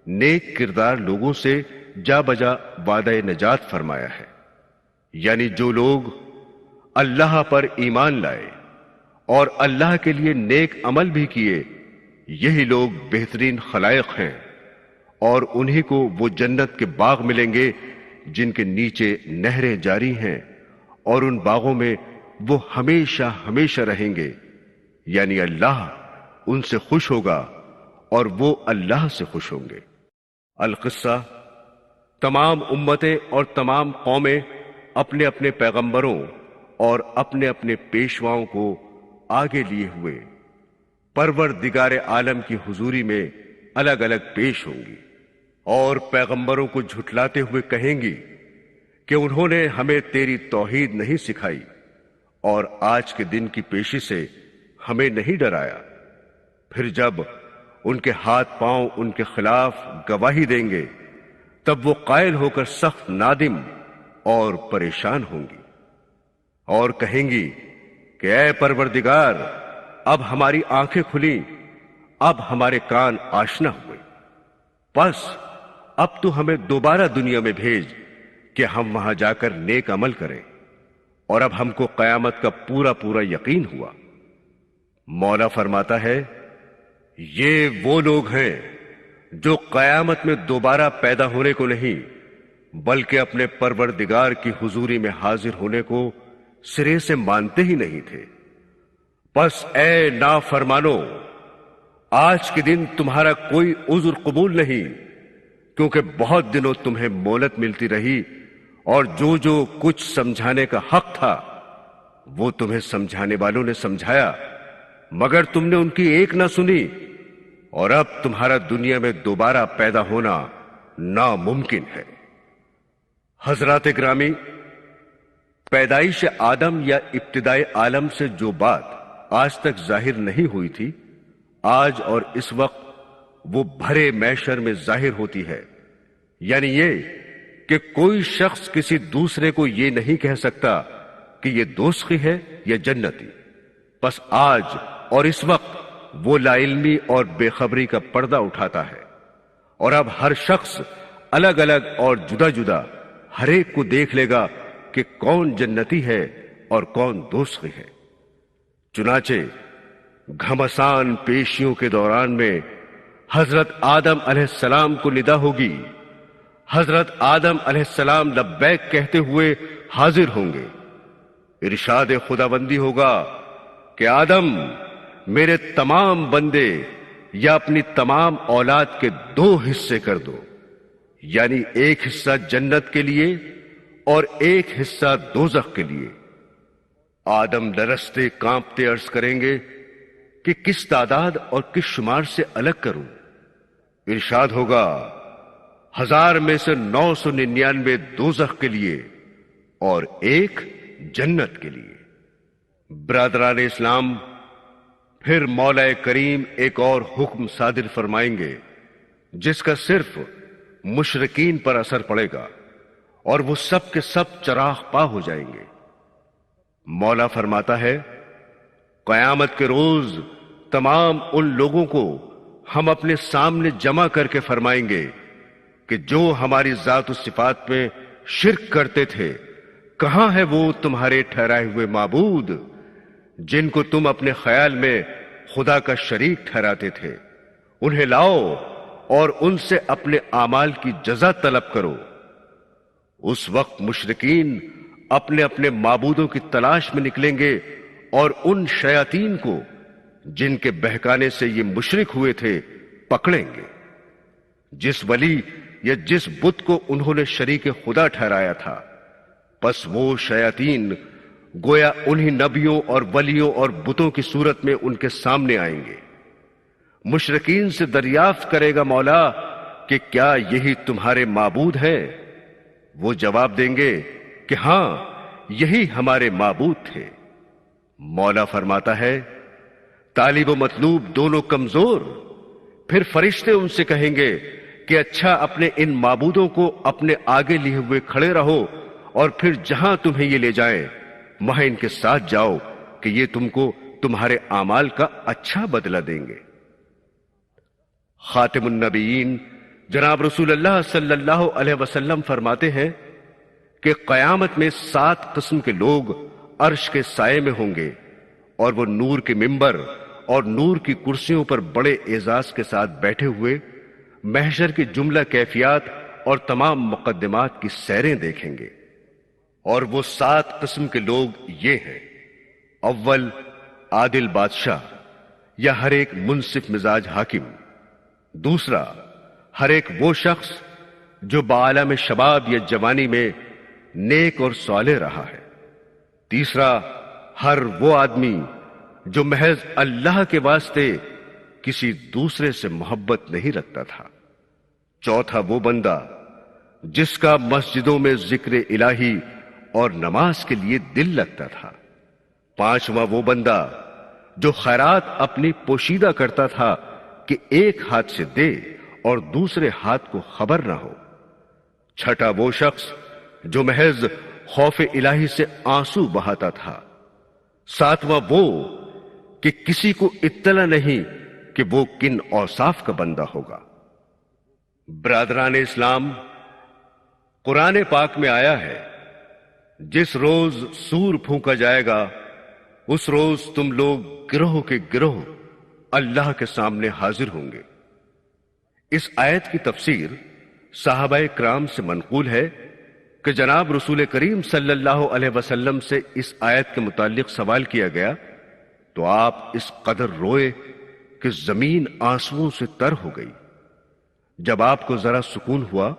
نیک کردار لوگوں سے جا بجا وعدہ نجات فرمایا ہے، یعنی جو لوگ اللہ پر ایمان لائے اور اللہ کے لیے نیک عمل بھی کیے، یہی لوگ بہترین خلائق ہیں، اور انہی کو وہ جنت کے باغ ملیں گے جن کے نیچے نہریں جاری ہیں، اور ان باغوں میں وہ ہمیشہ ہمیشہ رہیں گے، یعنی اللہ ان سے خوش ہوگا اور وہ اللہ سے خوش ہوں گے۔ القصہ، تمام امتیں اور تمام قومیں اپنے اپنے پیغمبروں اور اپنے اپنے پیشواؤں کو آگے لیے ہوئے پروردگار عالم کی حضوری میں الگ الگ پیش ہوں گی، اور پیغمبروں کو جھٹلاتے ہوئے کہیں گی کہ انہوں نے ہمیں تیری توحید نہیں سکھائی اور آج کے دن کی پیشی سے ہمیں نہیں ڈرایا۔ پھر جب ان کے ہاتھ پاؤں ان کے خلاف گواہی دیں گے تب وہ قائل ہو کر سخت نادم اور پریشان ہوں گی، اور کہیں گی کہ اے پروردگار، اب ہماری آنکھیں کھلیں، اب ہمارے کان آشنا ہوئے، پس اب تو ہمیں دوبارہ دنیا میں بھیج کہ ہم وہاں جا کر نیک عمل کریں، اور اب ہم کو قیامت کا پورا پورا یقین ہوا۔ مولا فرماتا ہے، یہ وہ لوگ ہیں جو قیامت میں دوبارہ پیدا ہونے کو نہیں بلکہ اپنے پروردگار کی حضوری میں حاضر ہونے کو سرے سے مانتے ہی نہیں تھے۔ پس اے نافرمانو، آج کے دن تمہارا کوئی عذر قبول نہیں، کیونکہ بہت دنوں تمہیں مہلت ملتی رہی، اور جو جو کچھ سمجھانے کا حق تھا وہ تمہیں سمجھانے والوں نے سمجھایا، مگر تم نے ان کی ایک نہ سنی، اور اب تمہارا دنیا میں دوبارہ پیدا ہونا ناممکن ہے۔ حضرات گرامی، پیدائش آدم یا ابتدائے عالم سے جو بات آج تک ظاہر نہیں ہوئی تھی، آج اور اس وقت وہ بھرے محشر میں ظاہر ہوتی ہے، یعنی یہ کہ کوئی شخص کسی دوسرے کو یہ نہیں کہہ سکتا کہ یہ دوزخی ہے یا جنتی۔ پس آج اور اس وقت وہ لا علمی اور بے خبری کا پردہ اٹھاتا ہے، اور اب ہر شخص الگ الگ اور جدا جدا ہر ایک کو دیکھ لے گا کہ کون جنتی ہے اور کون دوزخی ہے۔ چنانچہ گھمسان پیشیوں کے دوران میں حضرت آدم علیہ السلام کو ندا ہوگی، حضرت آدم علیہ السلام لبیک کہتے ہوئے حاضر ہوں گے، ارشاد خداوندی ہوگا کہ آدم، میرے تمام بندے یا اپنی تمام اولاد کے 2 حصے کر دو، یعنی ایک حصہ جنت کے لیے اور ایک حصہ دوزخ کے لیے۔ آدم لرزتے کانپتے عرض کریں گے کہ کس تعداد اور کس شمار سے الگ کروں؟ ارشاد ہوگا 1000 میں سے 999 دوزخ کے لیے اور 1 جنت کے لیے۔ برادران اسلام، پھر مولا کریم ایک اور حکم صادر فرمائیں گے جس کا صرف مشرکین پر اثر پڑے گا، اور وہ سب کے سب چراغ پا ہو جائیں گے۔ مولا فرماتا ہے، قیامت کے روز تمام ان لوگوں کو ہم اپنے سامنے جمع کر کے فرمائیں گے کہ جو ہماری ذات و صفات میں شرک کرتے تھے، کہاں ہے وہ تمہارے ٹھہرائے ہوئے معبود جن کو تم اپنے خیال میں خدا کا شریک ٹھہراتے تھے؟ انہیں لاؤ اور ان سے اپنے اعمال کی جزا طلب کرو۔ اس وقت مشرکین اپنے اپنے معبودوں کی تلاش میں نکلیں گے اور ان شیاطین کو جن کے بہکانے سے یہ مشرک ہوئے تھے پکڑیں گے۔ جس ولی یا جس بت کو انہوں نے شریک خدا ٹھہرایا تھا، پس وہ شیاطین گویا انہی نبیوں اور ولیوں اور بتوں کی صورت میں ان کے سامنے آئیں گے۔ مشرکین سے دریافت کرے گا مولا کہ کیا یہی تمہارے معبود ہیں؟ وہ جواب دیں گے کہ ہاں یہی ہمارے معبود تھے۔ مولا فرماتا ہے طالب و مطلوب دونوں کمزور۔ پھر فرشتے ان سے کہیں گے کہ اچھا اپنے ان معبودوں کو اپنے آگے لیے ہوئے کھڑے رہو اور پھر جہاں تمہیں یہ لے جائیں وہاں ان کے ساتھ جاؤ کہ یہ تم کو تمہارے اعمال کا اچھا بدلہ دیں گے۔ خاتم النبیین جناب رسول اللہ صلی اللہ علیہ وسلم فرماتے ہیں کہ قیامت میں 7 قسم کے لوگ عرش کے سائے میں ہوں گے، اور وہ نور کے ممبر اور نور کی کرسیوں پر بڑے اعزاز کے ساتھ بیٹھے ہوئے محشر کی جملہ کیفیات اور تمام مقدمات کی سیریں دیکھیں گے۔ اور وہ 7 قسم کے لوگ یہ ہیں: اول عادل بادشاہ یا ہر ایک منصف مزاج حاکم، دوسرا ہر ایک وہ شخص جو بعالم شباب یا جوانی میں نیک اور صالح رہا ہے، تیسرا ہر وہ آدمی جو محض اللہ کے واسطے کسی دوسرے سے محبت نہیں رکھتا تھا، چوتھا وہ بندہ جس کا مسجدوں میں ذکر الہی اور نماز کے لیے دل لگتا تھا، پانچواں وہ بندہ جو خیرات اپنی پوشیدہ کرتا تھا کہ ایک ہاتھ سے دے اور دوسرے ہاتھ کو خبر نہ ہو، چھٹا وہ شخص جو محض خوف الہی سے آنسو بہاتا تھا، ساتواں وہ کہ کسی کو اطلاع نہیں کہ وہ کن اوصاف کا بندہ ہوگا۔ برادران اسلام، قرآن پاک میں آیا ہے جس روز سور پھونکا جائے گا اس روز تم لوگ گروہ کے گروہ اللہ کے سامنے حاضر ہوں گے۔ اس آیت کی تفسیر صحابہ کرام سے منقول ہے کہ جناب رسول کریم صلی اللہ علیہ وسلم سے اس آیت کے متعلق سوال کیا گیا تو آپ اس قدر روئے کہ زمین آنسوؤں سے تر ہو گئی۔ جب آپ کو ذرا سکون ہوا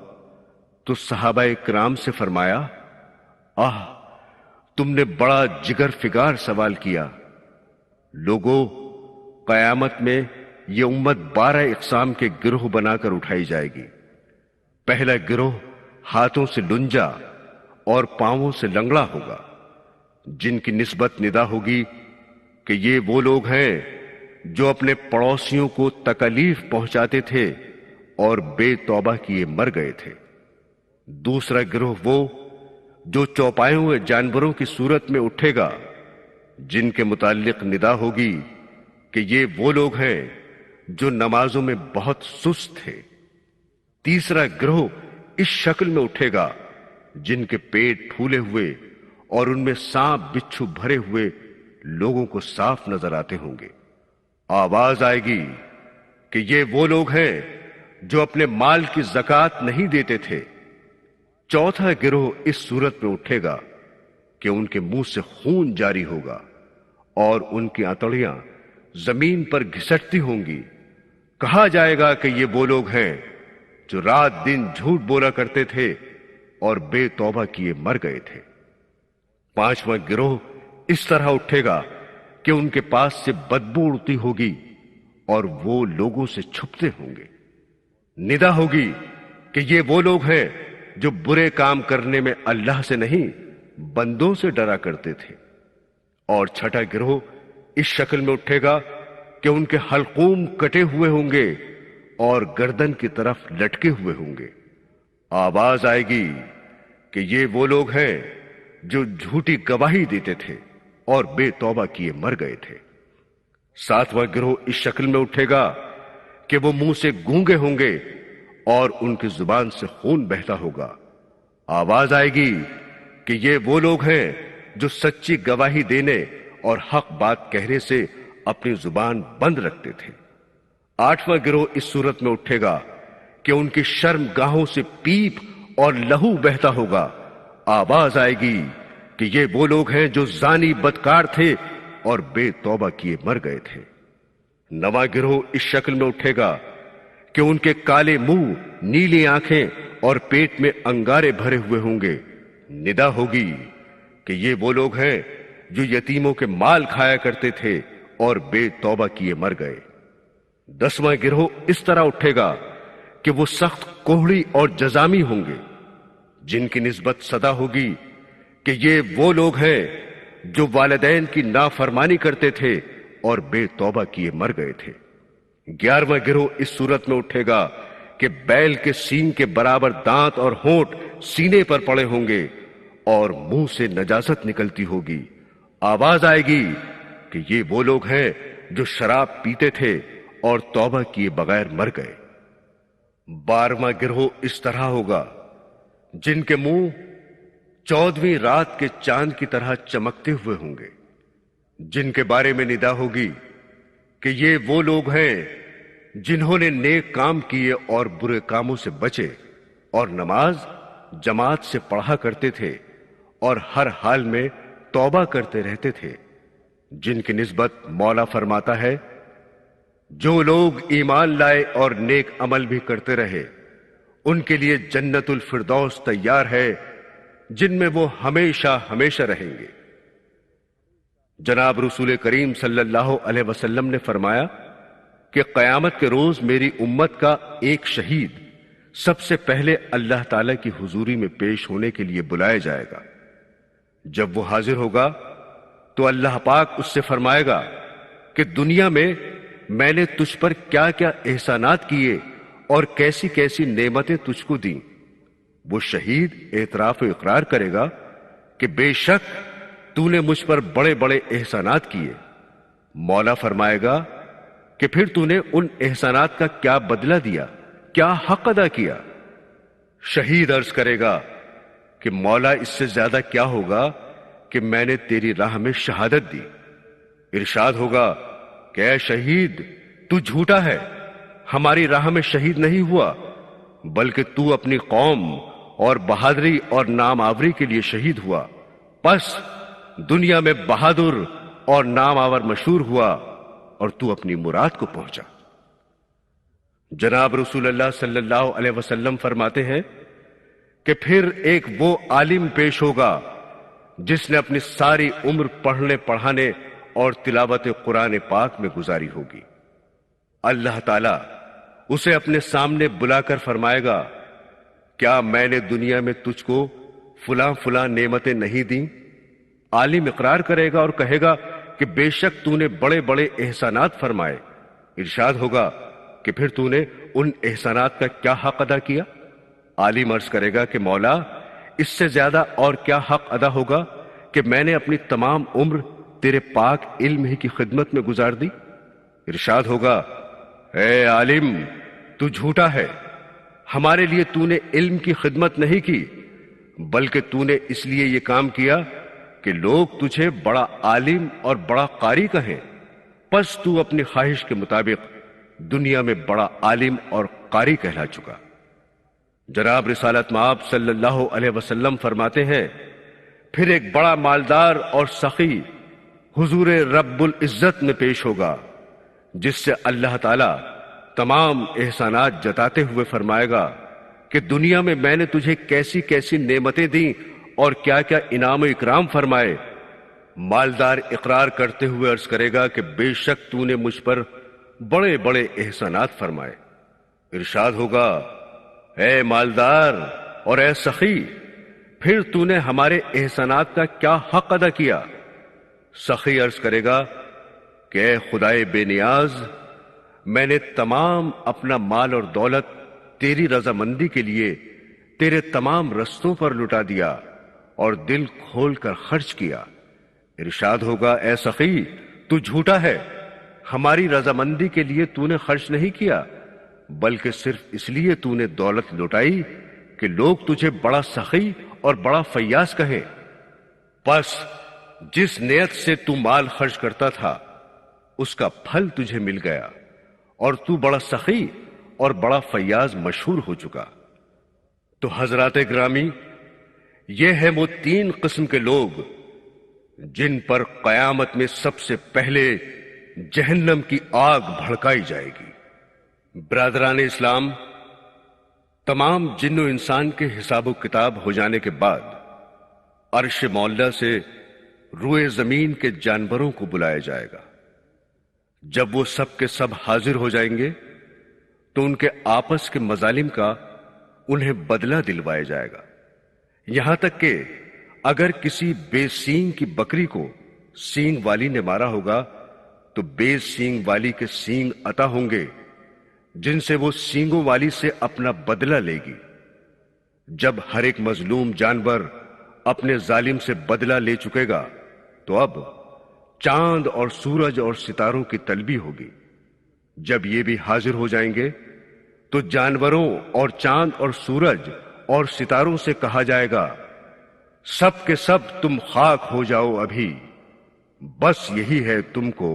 تو صحابہ کرام سے فرمایا، آہ تم نے بڑا جگر فگار سوال کیا۔ لوگوں، قیامت میں یہ امت 12 اقسام کے گروہ بنا کر اٹھائی جائے گی۔ پہلا گروہ ہاتھوں سے لنجا اور پاؤں سے لنگڑا ہوگا، جن کی نسبت ندا ہوگی کہ یہ وہ لوگ ہیں جو اپنے پڑوسیوں کو تکلیف پہنچاتے تھے اور بے توبہ کیے مر گئے تھے۔ دوسرا گروہ وہ جو چوپائے ہوئے جانوروں کی صورت میں اٹھے گا، جن کے متعلق ندا ہوگی کہ یہ وہ لوگ ہیں جو نمازوں میں بہت سست تھے۔ تیسرا گروہ اس شکل میں اٹھے گا جن کے پیٹ پھولے ہوئے اور ان میں سانپ بچھو بھرے ہوئے لوگوں کو صاف نظر آتے ہوں گے۔ آواز آئے گی کہ یہ وہ لوگ ہیں جو اپنے مال کی زکوٰۃ نہیں دیتے تھے۔ چوتھا گروہ اس صورت میں اٹھے گا کہ ان کے منہ سے خون جاری ہوگا اور ان کی آنتڑیاں زمین پر گھسٹتی ہوں گی۔ کہا جائے گا کہ یہ وہ لوگ ہیں جو رات دن جھوٹ بولا کرتے تھے اور بے توبہ کیے مر گئے تھے۔ پانچواں گروہ اس طرح اٹھے گا کہ ان کے پاس سے بدبو اڑتی ہوگی اور وہ لوگوں سے چھپتے ہوں گے۔ ندا ہوگی کہ یہ وہ لوگ ہیں جو برے کام کرنے میں اللہ سے نہیں بندوں سے ڈرا کرتے تھے۔ اور چھٹا گروہ اس شکل میں اٹھے گا کہ ان کے حلقوم کٹے ہوئے ہوں گے اور گردن کی طرف لٹکے ہوئے ہوں گے۔ آواز آئے گی کہ یہ وہ لوگ ہیں جو جھوٹی گواہی دیتے تھے اور بے توبہ کیے مر گئے تھے۔ ساتواں گروہ اس شکل میں اٹھے گا کہ وہ منہ سے گونگے ہوں گے اور ان کی زبان سے خون بہتا ہوگا۔ آواز آئے گی کہ یہ وہ لوگ ہیں جو سچی گواہی دینے اور حق بات کہنے سے اپنی زبان بند رکھتے تھے۔ آٹھواں گروہ اس صورت میں اٹھے گا کہ ان کی شرم گاہوں سے پیپ اور لہو بہتا ہوگا۔ آواز آئے گی کہ یہ وہ لوگ ہیں جو زانی بدکار تھے اور بے توبہ کیے مر گئے تھے۔ نواں گروہ اس شکل میں اٹھے گا کہ ان کے کالے منہ، نیلی آنکھیں اور پیٹ میں انگارے بھرے ہوئے ہوں گے ندا ہوگی کہ یہ وہ لوگ ہیں جو یتیموں کے مال کھایا کرتے تھے اور بے توبہ کیے مر گئے۔ 10واں گروہ اس طرح اٹھے گا کہ وہ سخت کوہڑی اور جزامی ہوں گے، جن کی نسبت صدا ہوگی کہ یہ وہ لوگ ہیں جو والدین کی نافرمانی کرتے تھے اور بے توبہ کیے مر گئے تھے۔ 11واں گروہ اس صورت میں اٹھے گا کہ بیل کے سینگ کے برابر دانت اور ہونٹ سینے پر پڑے ہوں گے اور منہ سے نجاست نکلتی ہوگی۔ آواز آئے گی کہ یہ وہ لوگ ہیں جو شراب پیتے تھے اور توبہ کیے بغیر مر گئے۔ 12واں گروہ اس طرح ہوگا جن کے منہ 14ویں رات کے چاند کی طرح چمکتے ہوئے ہوں گے، جن کے بارے میں ندا ہوگی کہ یہ وہ لوگ ہیں جنہوں نے نیک کام کیے اور برے کاموں سے بچے اور نماز جماعت سے پڑھا کرتے تھے اور ہر حال میں توبہ کرتے رہتے تھے، جن کی نسبت مولا فرماتا ہے جو لوگ ایمان لائے اور نیک عمل بھی کرتے رہے ان کے لیے جنت الفردوس تیار ہے جن میں وہ ہمیشہ ہمیشہ رہیں گے۔ جناب رسول کریم صلی اللہ علیہ وسلم نے فرمایا کہ قیامت کے روز میری امت کا ایک شہید سب سے پہلے اللہ تعالی کی حضوری میں پیش ہونے کے لیے بلایا جائے گا۔ جب وہ حاضر ہوگا تو اللہ پاک اس سے فرمائے گا کہ دنیا میں نے تجھ پر کیا کیا احسانات کیے اور کیسی کیسی نعمتیں تجھ کو دیں۔ وہ شہید اعتراف و اقرار کرے گا کہ بے شک تو نے مجھ پر بڑے بڑے احسانات کیے۔ مولا فرمائے گا کہ پھر تو نے ان احسانات کا کیا بدلہ دیا، کیا حق ادا کیا؟ شہید عرض کرے گا کہ مولا اس سے زیادہ کیا ہوگا کہ میں نے تیری راہ میں شہادت دی۔ ارشاد ہوگا کہ اے شہید تو جھوٹا ہے، ہماری راہ میں شہید نہیں ہوا بلکہ تو اپنی قوم اور بہادری اور نام آوری کے لیے شہید ہوا، پس دنیا میں بہادر اور نام آور مشہور ہوا اور تو اپنی مراد کو پہنچا۔ جناب رسول اللہ صلی اللہ علیہ وسلم فرماتے ہیں کہ پھر ایک وہ عالم پیش ہوگا جس نے اپنی ساری عمر پڑھنے پڑھانے اور تلاوت قرآن پاک میں گزاری ہوگی۔ اللہ تعالیٰ اسے اپنے سامنے بلا کر فرمائے گا کیا میں نے دنیا میں تجھ کو فلاں فلاں نعمتیں نہیں دیں؟ عالم اقرار کرے گا اور کہے گا کہ بے شک تو نے بڑے بڑے احسانات فرمائے۔ ارشاد ہوگا کہ پھر تو نے ان احسانات کا کیا حق ادا کیا؟ عالم عرض کرے گا کہ مولا اس سے زیادہ اور کیا حق ادا ہوگا کہ میں نے اپنی تمام عمر تیرے پاک علم ہی کی خدمت میں گزار دی۔ ارشاد ہوگا اے عالم تو جھوٹا ہے، ہمارے لیے تو نے علم کی خدمت نہیں کی بلکہ تو نے اس لیے یہ کام کیا کہ لوگ تجھے بڑا عالم اور بڑا قاری کہیں، پس تو اپنی خواہش کے مطابق دنیا میں بڑا عالم اور قاری کہلا چکا۔ جناب رسالت مآب صلی اللہ علیہ وسلم فرماتے ہیں پھر ایک بڑا مالدار اور سخی حضور رب العزت میں پیش ہوگا جس سے اللہ تعالی تمام احسانات جتاتے ہوئے فرمائے گا کہ دنیا میں نے تجھے کیسی کیسی نعمتیں دیں اور کیا کیا انعام و اکرام فرمائے۔ مالدار اقرار کرتے ہوئے عرض کرے گا کہ بے شک تو نے مجھ پر بڑے بڑے احسانات فرمائے۔ ارشاد ہوگا اے مالدار اور اے سخی پھر تو نے ہمارے احسانات کا کیا حق ادا کیا؟ سخی عرض کرے گا کہ اے خدائے بے نیاز میں نے تمام اپنا مال اور دولت تیری رضامندی کے لیے تیرے تمام رستوں پر لٹا دیا اور دل کھول کر خرچ کیا۔ ارشاد ہوگا اے سخی تو جھوٹا ہے، ہماری رضامندی کے لیے تو نے خرچ نہیں کیا بلکہ صرف اس لیے تو نے دولت لٹائی کہ لوگ تجھے بڑا سخی اور بڑا فیاض کہیں۔ پس جس نیت سے تو مال خرچ کرتا تھا اس کا پھل تجھے مل گیا اور تو بڑا سخی اور بڑا فیاض مشہور ہو چکا۔ تو حضرات گرامی یہ ہیں وہ 3 قسم کے لوگ جن پر قیامت میں سب سے پہلے جہنم کی آگ بھڑکائی جائے گی۔ برادران اسلام، تمام جن و انسان کے حساب و کتاب ہو جانے کے بعد عرش مولا سے روئے زمین کے جانوروں کو بلایا جائے گا۔ جب وہ سب کے سب حاضر ہو جائیں گے تو ان کے آپس کے مظالم کا انہیں بدلہ دلوایا جائے گا، یہاں تک کہ اگر کسی بے سینگ کی بکری کو سینگ والی نے مارا ہوگا تو بے سینگ والی کے سینگ عطا ہوں گے، جن سے وہ سینگوں والی سے اپنا بدلہ لے گی۔ جب ہر ایک مظلوم جانور اپنے ظالم سے بدلہ لے چکے گا تو اب چاند اور سورج اور ستاروں کی طلبی ہوگی۔ جب یہ بھی حاضر ہو جائیں گے تو جانوروں اور چاند اور سورج اور ستاروں سے کہا جائے گا، سب کے سب تم خاک ہو جاؤ ابھی، بس یہی ہے تم کو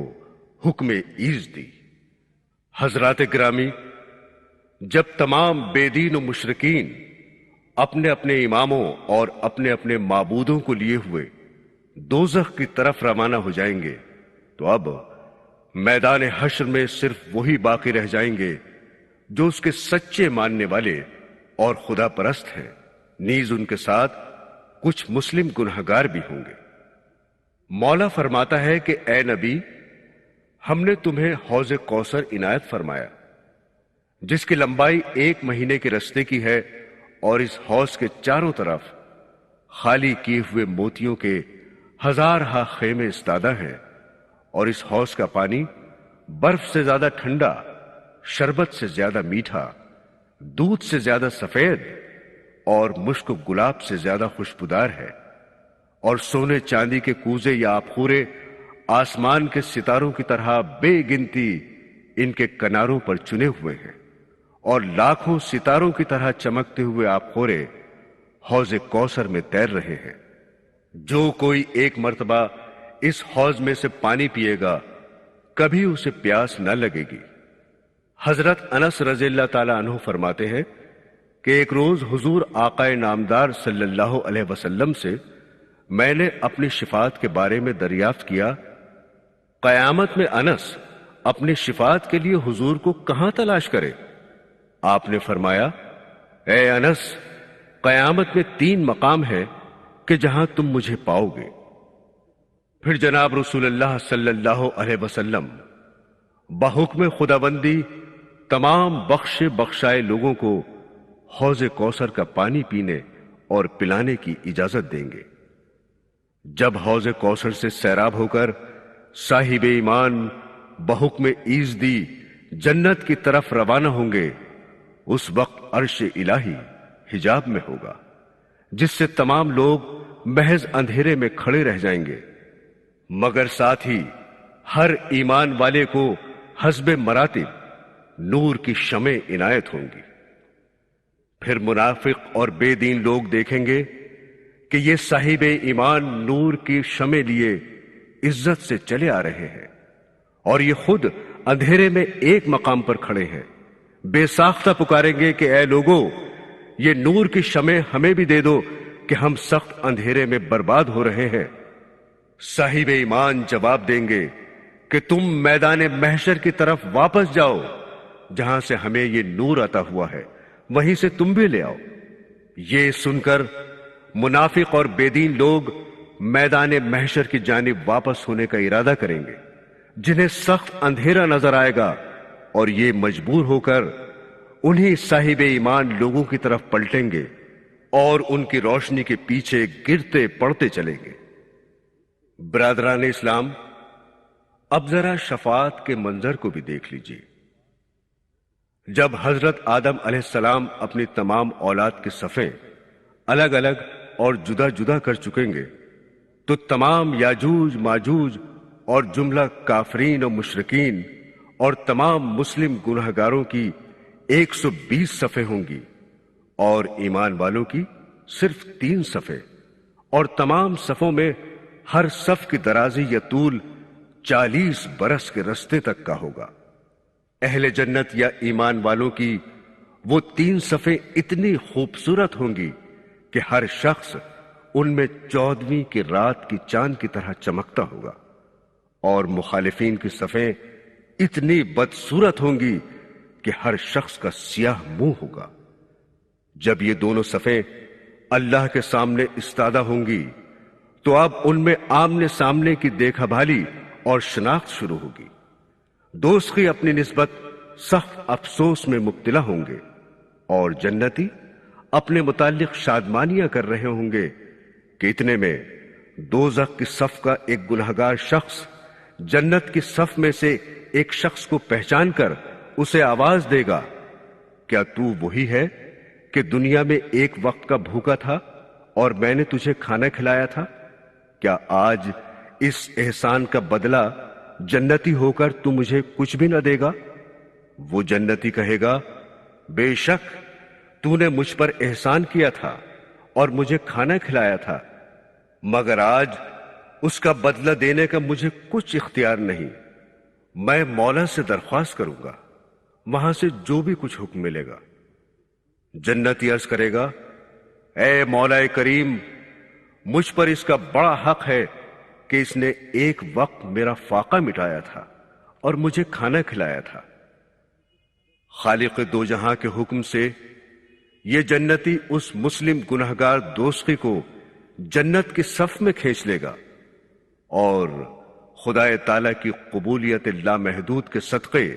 حکم ایزدی۔ حضرات گرامی، جب تمام بے دین و مشرکین اپنے اپنے اماموں اور اپنے اپنے معبودوں کو لیے ہوئے دوزخ کی طرف روانہ ہو جائیں گے تو اب میدان حشر میں صرف وہی باقی رہ جائیں گے جو اس کے سچے ماننے والے اور خدا پرست ہیں، نیز ان کے ساتھ کچھ مسلم گنہگار بھی ہوں گے۔ مولا فرماتا ہے کہ اے نبی، ہم نے تمہیں حوض کوثر عنایت فرمایا جس کی لمبائی 1 مہینے کے رستے کی ہے، اور اس حوض کے چاروں طرف خالی کیے ہوئے موتیوں کے ہزارہا خیمے استادہ ہیں، اور اس حوض کا پانی برف سے زیادہ ٹھنڈا، شربت سے زیادہ میٹھا، دودھ سے زیادہ سفید اور مشک و گلاب سے زیادہ خوشبودار ہے، اور سونے چاندی کے کوزے یا آبخورے آسمان کے ستاروں کی طرح بے گنتی ان کے کناروں پر چنے ہوئے ہیں، اور لاکھوں ستاروں کی طرح چمکتے ہوئے آبخورے حوض کوثر میں تیر رہے ہیں۔ جو کوئی ایک مرتبہ اس حوض میں سے پانی پیے گا کبھی اسے پیاس نہ لگے گی۔ حضرت انس رضی اللہ تعالی عنہ فرماتے ہیں کہ ایک روز حضور آقا نامدار صلی اللہ علیہ وسلم سے میں نے اپنی شفاعت کے بارے میں دریافت کیا، قیامت میں انس اپنی شفاعت کے لیے حضور کو کہاں تلاش کرے؟ آپ نے فرمایا، اے انس، قیامت میں 3 مقام ہے کہ جہاں تم مجھے پاؤ گے۔ پھر جناب رسول اللہ صلی اللہ علیہ وسلم بحکم خداوندی تمام بخشے بخشائے لوگوں کو حوض کوثر کا پانی پینے اور پلانے کی اجازت دیں گے۔ جب حوض کوثر سے سیراب ہو کر صاحب ایمان بحکم ایزدی جنت کی طرف روانہ ہوں گے، اس وقت عرش الہی حجاب میں ہوگا، جس سے تمام لوگ محض اندھیرے میں کھڑے رہ جائیں گے، مگر ساتھ ہی ہر ایمان والے کو حسب مراتب نور کی شمع عنایت ہوں گی۔ پھر منافق اور بے دین لوگ دیکھیں گے کہ یہ صاحب ایمان نور کی شمع لیے عزت سے چلے آ رہے ہیں، اور یہ خود اندھیرے میں ایک مقام پر کھڑے ہیں، بے ساختہ پکاریں گے کہ اے لوگو، یہ نور کی شمع ہمیں بھی دے دو کہ ہم سخت اندھیرے میں برباد ہو رہے ہیں۔ صاحب ایمان جواب دیں گے کہ تم میدان محشر کی طرف واپس جاؤ، جہاں سے ہمیں یہ نور عطا ہوا ہے، وہیں سے تم بھی لے آؤ۔ یہ سن کر منافق اور بے دین لوگ میدان محشر کی جانب واپس ہونے کا ارادہ کریں گے، جنہیں سخت اندھیرا نظر آئے گا، اور یہ مجبور ہو کر انہی صاحب ایمان لوگوں کی طرف پلٹیں گے اور ان کی روشنی کے پیچھے گرتے پڑتے چلیں گے۔ برادران اسلام، اب ذرا شفاعت کے منظر کو بھی دیکھ لیجیے۔ جب حضرت آدم علیہ السلام اپنی تمام اولاد کے صفیں الگ الگ اور جدا جدا کر چکیں گے تو تمام یاجوج ماجوج اور جملہ کافرین و مشرکین اور تمام مسلم گنہگاروں کی 120 صفیں ہوں گی، اور ایمان والوں کی صرف 3 صفیں، اور تمام صفوں میں ہر صف کی درازی یا طول 40 برس کے رستے تک کا ہوگا۔ اہل جنت یا ایمان والوں کی وہ 3 صفیں اتنی خوبصورت ہوں گی کہ ہر شخص ان میں 14ویں کی رات کی چاند کی طرح چمکتا ہوگا، اور مخالفین کی صفیں اتنی بدصورت ہوں گی کہ ہر شخص کا سیاہ منہ ہوگا۔ جب یہ دونوں صفیں اللہ کے سامنے استادہ ہوں گی تو اب ان میں آمنے سامنے کی دیکھا بھالی اور شناخت شروع ہوگی۔ دوزخی اپنی نسبت سخت افسوس میں مبتلا ہوں گے، اور جنتی اپنے متعلق شادمانیاں کر رہے ہوں گے کہ اتنے میں دوزخ کی صف کا ایک گنہگار شخص جنت کی صف میں سے ایک شخص کو پہچان کر اسے آواز دے گا، کیا تو وہی ہے کہ دنیا میں ایک وقت کا بھوکا تھا اور میں نے تجھے کھانا کھلایا تھا؟ کیا آج اس احسان کا بدلہ جنتی ہو کر تو مجھے کچھ بھی نہ دے گا؟ وہ جنتی کہے گا، بے شک تو نے مجھ پر احسان کیا تھا اور مجھے کھانا کھلایا تھا، مگر آج اس کا بدلہ دینے کا مجھے کچھ اختیار نہیں۔ میں مولا سے درخواست کروں گا، وہاں سے جو بھی کچھ حکم ملے گا۔ جنتی عرض کرے گا، اے مولا کریم، مجھ پر اس کا بڑا حق ہے کہ اس نے ایک وقت میرا فاقہ مٹایا تھا اور مجھے کھانا کھلایا تھا۔ خالق دو جہاں کے حکم سے یہ جنتی اس مسلم گنہگار دوزخی کو جنت کی صف میں کھینچ لے گا، اور خدا تعالی کی قبولیت لامحدود کے صدقے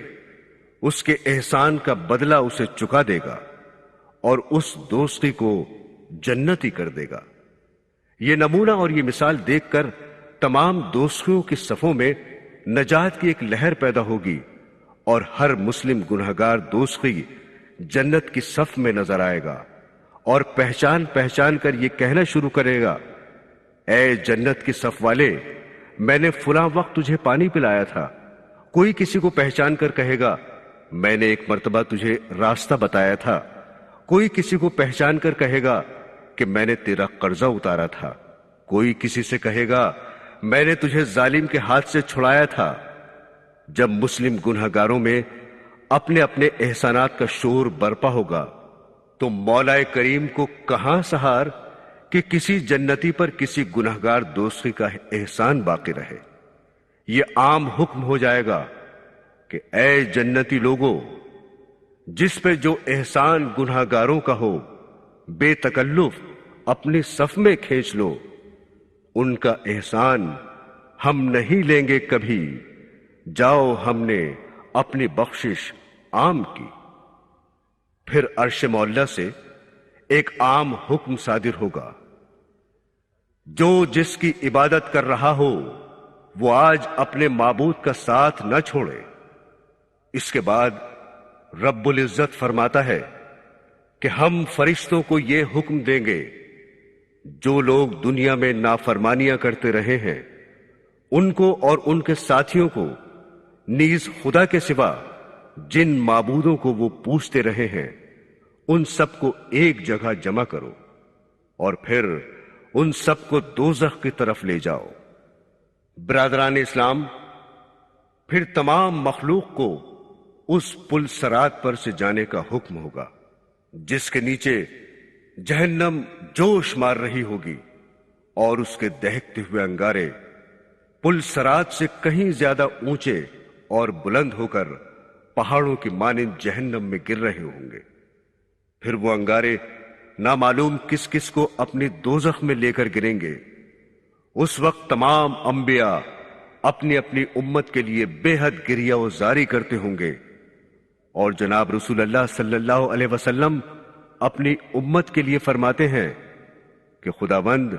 اس کے احسان کا بدلہ اسے چکا دے گا اور اس دوزخی کو جنتی کر دے گا۔ یہ نمونہ اور یہ مثال دیکھ کر تمام دوزخیوں کی صفوں میں نجات کی ایک لہر پیدا ہوگی، اور ہر مسلم گنہگار دوزخی جنت کی صف میں نظر آئے گا اور پہچان پہچان کر یہ کہنا شروع کرے گا، اے جنت کی صف والے، میں نے فلاں وقت تجھے پانی پلایا تھا۔ کوئی کسی کو پہچان کر کہے گا، میں نے ایک مرتبہ تجھے راستہ بتایا تھا۔ کوئی کسی کو پہچان کر کہے گا کہ میں نے تیرا قرضہ اتارا تھا۔ کوئی کسی سے کہے گا، میں نے تجھے ظالم کے ہاتھ سے چھڑایا تھا۔ جب مسلم گنہگاروں میں اپنے اپنے احسانات کا شور برپا ہوگا تو مولا کریم کو کہاں سہار کہ کسی جنتی پر کسی گنہگار دوزخی کا احسان باقی رہے۔ یہ عام حکم ہو جائے گا کہ اے جنتی لوگو، جس پہ جو احسان گنہگاروں کا ہو بے تکلف اپنی صف میں کھینچ لو، ان کا احسان ہم نہیں لیں گے کبھی، جاؤ ہم نے اپنی بخشش عام کی۔ پھر عرش مولا سے ایک عام حکم صادر ہوگا، جو جس کی عبادت کر رہا ہو وہ آج اپنے معبود کا ساتھ نہ چھوڑے۔ اس کے بعد رب العزت فرماتا ہے کہ ہم فرشتوں کو یہ حکم دیں گے، جو لوگ دنیا میں نافرمانیاں کرتے رہے ہیں ان کو اور ان کے ساتھیوں کو، نیز خدا کے سوا جن معبودوں کو وہ پوچھتے رہے ہیں، ان سب کو ایک جگہ جمع کرو اور پھر ان سب کو دوزخ کی طرف لے جاؤ۔ برادران اسلام، پھر تمام مخلوق کو اس پل صراط پر سے جانے کا حکم ہوگا جس کے نیچے جہنم جوش مار رہی ہوگی، اور اس کے دہکتے ہوئے انگارے پل صراط سے کہیں زیادہ اونچے اور بلند ہو کر پہاڑوں کی مانند جہنم میں گر رہے ہوں گے۔ پھر وہ انگارے نامعلوم کس کس کو اپنی دوزخ میں لے کر گریں گے۔ اس وقت تمام انبیاء اپنی اپنی امت کے لیے بے حد گریہ و زاری کرتے ہوں گے، اور جناب رسول اللہ صلی اللہ علیہ وسلم اپنی امت کے لیے فرماتے ہیں کہ خداوند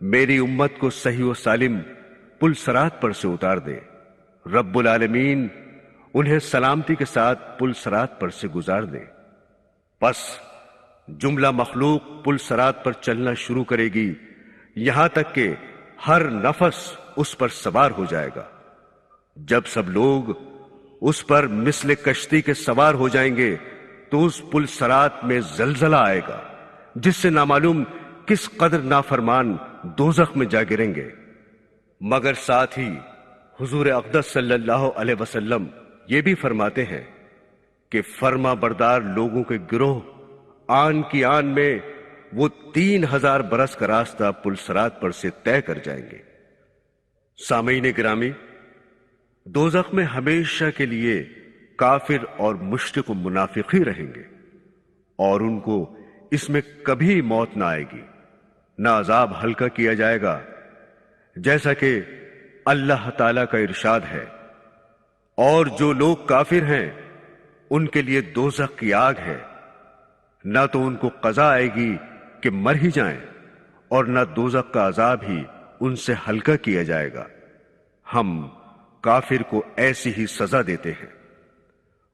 میری امت کو صحیح و سالم پل صراط پر سے اتار دے۔ رب العالمین انہیں سلامتی کے ساتھ پل صراط پر سے گزار دے۔ پس جملہ مخلوق پل صراط پر چلنا شروع کرے گی، یہاں تک کہ ہر نفس اس پر سوار ہو جائے گا۔ جب سب لوگ اس پر مثل کشتی کے سوار ہو جائیں گے تو اس پل صراط میں زلزلہ آئے گا، جس سے نامعلوم کس قدر نافرمان دوزخ میں جا گریں گے۔ مگر ساتھ ہی حضور اقدس صلی اللہ علیہ وسلم یہ بھی فرماتے ہیں کہ فرما بردار لوگوں کے گروہ آن کی آن میں وہ 3000 برس کا راستہ پل صراط پر سے طے کر جائیں گے۔ سامعین گرامی، دوزخ میں ہمیشہ کے لیے کافر اور مشرک و منافق ہی رہیں گے، اور ان کو اس میں کبھی موت نہ آئے گی، نہ عذاب ہلکا کیا جائے گا جیسا کہ اللہ تعالی کا ارشاد ہے، اور جو لوگ کافر ہیں ان کے لیے دوزخ کی آگ ہے، نہ تو ان کو قضا آئے گی کہ مر ہی جائیں، اور نہ دوزخ کا عذاب ہی ان سے ہلکا کیا جائے گا۔ ہم کافر کو ایسی ہی سزا دیتے ہیں۔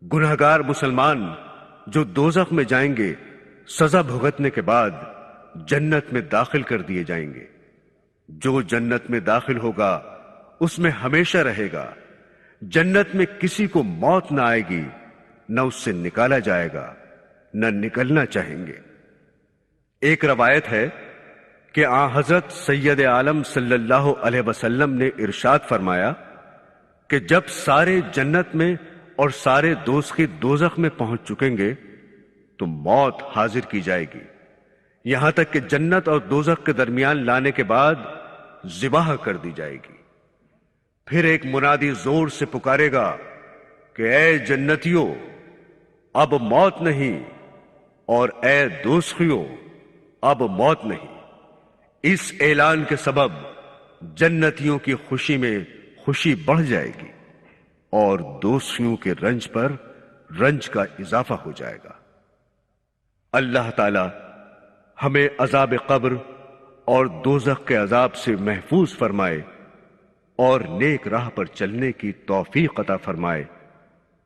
گنہگار مسلمان جو دوزخ میں جائیں گے، سزا بھگتنے کے بعد جنت میں داخل کر دیے جائیں گے۔ جو جنت میں داخل ہوگا اس میں ہمیشہ رہے گا۔ جنت میں کسی کو موت نہ آئے گی، نہ اس سے نکالا جائے گا، نہ نکلنا چاہیں گے۔ ایک روایت ہے کہ آن حضرت سید عالم صلی اللہ علیہ وسلم نے ارشاد فرمایا کہ جب سارے جنت میں اور سارے دوزخی دوزخ میں پہنچ چکیں گے تو موت حاضر کی جائے گی، یہاں تک کہ جنت اور دوزخ کے درمیان لانے کے بعد ذبح کر دی جائے گی۔ پھر ایک منادی زور سے پکارے گا کہ اے جنتیوں، اب موت نہیں، اور اے دوزخیوں، اب موت نہیں۔ اس اعلان کے سبب جنتیوں کی خوشی میں خوشی بڑھ جائے گی، اور دوزخیوں کے رنج پر رنج کا اضافہ ہو جائے گا۔ اللہ تعالی ہمیں عذاب قبر اور دوزخ کے عذاب سے محفوظ فرمائے اور نیک راہ پر چلنے کی توفیق عطا فرمائے،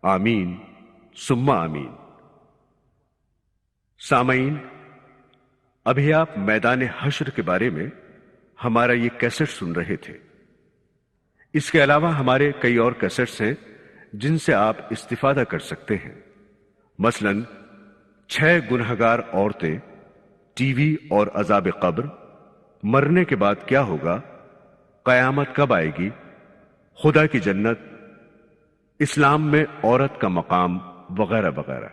آمین ثم آمین۔ سامعین، ابھی آپ میدان حشر کے بارے میں ہمارا یہ کیسٹ سن رہے تھے۔ اس کے علاوہ ہمارے کئی اور کیسٹس ہیں جن سے آپ استفادہ کر سکتے ہیں۔ مثلا 6 گنہگار عورتیں، ٹی وی اور عذاب قبر، مرنے کے بعد کیا ہوگا، قیامت کب آئے گی، خدا کی جنت، اسلام میں عورت کا مقام، وغیرہ وغیرہ۔